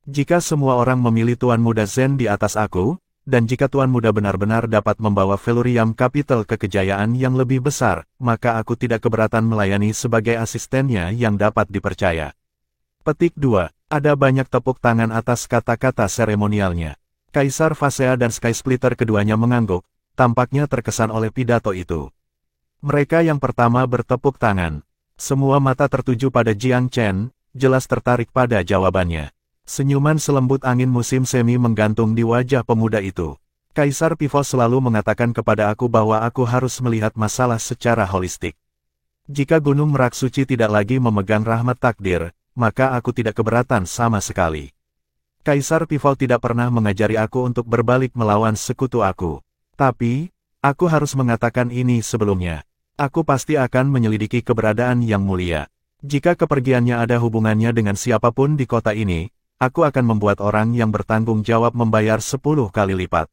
Jika semua orang memilih Tuan Muda Zen di atas aku, dan jika Tuan Muda benar-benar dapat membawa Velurium Capital ke kejayaan yang lebih besar, maka aku tidak keberatan melayani sebagai asistennya yang dapat dipercaya. Petik 2. Ada banyak tepuk tangan atas kata-kata seremonialnya. Kaisar Phasea dan Sky Splitter keduanya mengangguk, tampaknya terkesan oleh pidato itu. Mereka yang pertama bertepuk tangan. Semua mata tertuju pada Jiang Chen, jelas tertarik pada jawabannya. Senyuman selembut angin musim semi menggantung di wajah pemuda itu. Kaisar Pifou selalu mengatakan kepada aku bahwa aku harus melihat masalah secara holistik. Jika Gunung Merak Suci tidak lagi memegang rahmat takdir, maka aku tidak keberatan sama sekali. Kaisar Pifou tidak pernah mengajari aku untuk berbalik melawan sekutu aku. Tapi, aku harus mengatakan ini sebelumnya. Aku pasti akan menyelidiki keberadaan Yang Mulia. Jika kepergiannya ada hubungannya dengan siapapun di kota ini, aku akan membuat orang yang bertanggung jawab membayar 10 kali lipat.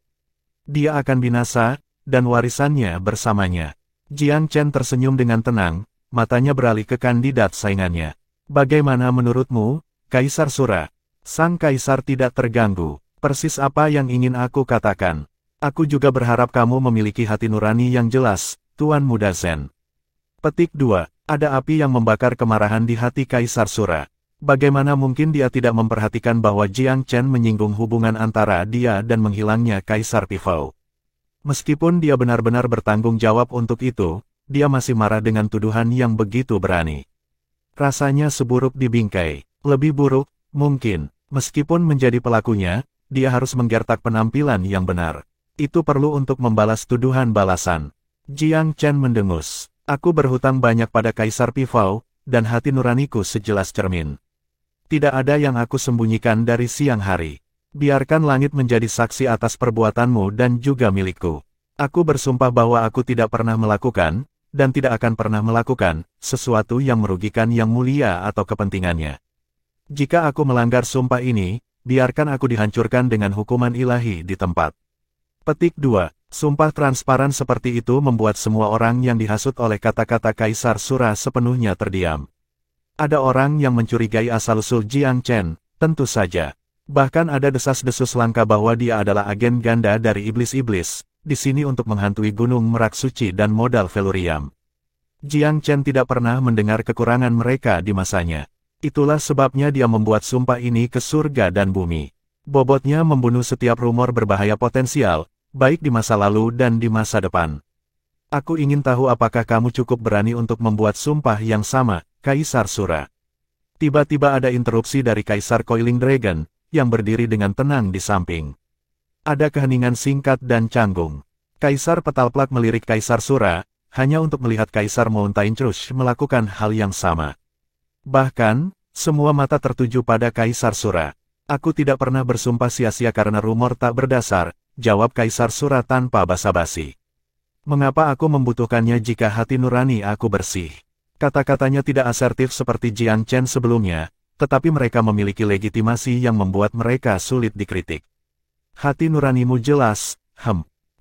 Dia akan binasa, dan warisannya bersamanya. Jiang Chen tersenyum dengan tenang, matanya beralih ke kandidat saingannya. Bagaimana menurutmu, Kaisar Sura? Sang Kaisar tidak terganggu. Persis apa yang ingin aku katakan. Aku juga berharap kamu memiliki hati nurani yang jelas, Tuan Muda Zen. Petik 2. Ada api yang membakar kemarahan di hati Kaisar Sura. Bagaimana mungkin dia tidak memperhatikan bahwa Jiang Chen menyinggung hubungan antara dia dan menghilangnya Kaisar Pifou. Meskipun dia benar-benar bertanggung jawab untuk itu, dia masih marah dengan tuduhan yang begitu berani. Rasanya seburuk dibingkai. Lebih buruk, mungkin, meskipun menjadi pelakunya, dia harus menggertak penampilan yang benar. Itu perlu untuk membalas tuduhan balasan. Jiang Chen mendengus. Aku berhutang banyak pada Kaisar Pifou, dan hati nuraniku sejelas cermin. Tidak ada yang aku sembunyikan dari siang hari. Biarkan langit menjadi saksi atas perbuatanmu dan juga milikku. Aku bersumpah bahwa aku tidak pernah melakukan, dan tidak akan pernah melakukan, sesuatu yang merugikan Yang Mulia atau kepentingannya. Jika aku melanggar sumpah ini, biarkan aku dihancurkan dengan hukuman ilahi di tempat. Petik 2. Sumpah transparan seperti itu membuat semua orang yang dihasut oleh kata-kata Kaisar Sura sepenuhnya terdiam. Ada orang yang mencurigai asal-usul Jiang Chen, tentu saja. Bahkan ada desas-desus langka bahwa dia adalah agen ganda dari iblis-iblis, di sini untuk menghantui Gunung Merak Suci dan modal Velurium. Jiang Chen tidak pernah mendengar kekurangan mereka di masanya. Itulah sebabnya dia membuat sumpah ini ke surga dan bumi. Bobotnya membunuh setiap rumor berbahaya potensial, baik di masa lalu dan di masa depan. Aku ingin tahu apakah kamu cukup berani untuk membuat sumpah yang sama, Kaisar Sura. Tiba-tiba ada interupsi dari Kaisar Coiling Dragon, yang berdiri dengan tenang di samping. Ada keheningan singkat dan canggung. Kaisar Petalplak melirik Kaisar Sura, hanya untuk melihat Kaisar Mountain Trush melakukan hal yang sama. Bahkan, semua mata tertuju pada Kaisar Sura. Aku tidak pernah bersumpah sia-sia karena rumor tak berdasar, jawab Kaisar Sura tanpa basa-basi. Mengapa aku membutuhkannya jika hati nurani aku bersih? Kata-katanya tidak asertif seperti Jiang Chen sebelumnya, tetapi mereka memiliki legitimasi yang membuat mereka sulit dikritik. Hati nuranimu jelas,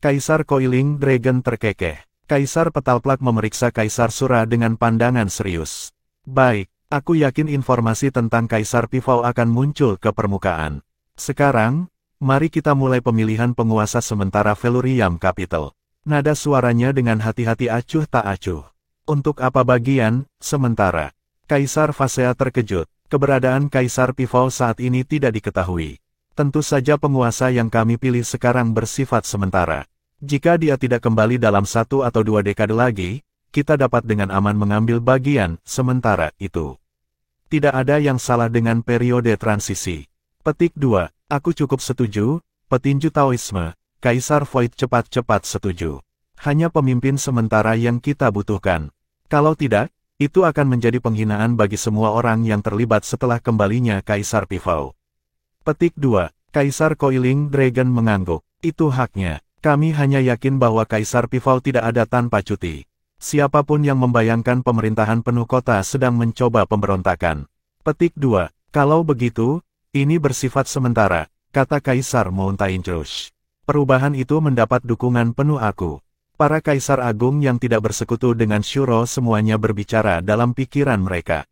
Kaisar Coiling Dragon terkekeh. Kaisar Petalplak memeriksa Kaisar Sura dengan pandangan serius. Baik, aku yakin informasi tentang Kaisar Pivau akan muncul ke permukaan. Sekarang, mari kita mulai pemilihan penguasa sementara Velurium Capital. Nada suaranya dengan hati-hati acuh tak acuh. Untuk apa bagian, sementara? Kaisar Fasea terkejut. Keberadaan Kaisar Pivau saat ini tidak diketahui. Tentu saja penguasa yang kami pilih sekarang bersifat sementara. Jika dia tidak kembali dalam 1 atau 2 dekade lagi, kita dapat dengan aman mengambil bagian sementara itu. Tidak ada yang salah dengan periode transisi. Petik 2. Aku cukup setuju, petinju Taoisme, Kaisar Void cepat-cepat setuju. Hanya pemimpin sementara yang kita butuhkan. Kalau tidak, itu akan menjadi penghinaan bagi semua orang yang terlibat setelah kembalinya Kaisar Pivau. Petik 2. Kaisar Coiling Dragon mengangguk. Itu haknya. Kami hanya yakin bahwa Kaisar Pivau tidak ada tanpa cuti. Siapapun yang membayangkan pemerintahan penuh kota sedang mencoba pemberontakan. Petik 2. Kalau begitu, ini bersifat sementara, kata Kaisar Mountain Trush. Perubahan itu mendapat dukungan penuh aku. Para kaisar agung yang tidak bersekutu dengan Shuro semuanya berbicara dalam pikiran mereka.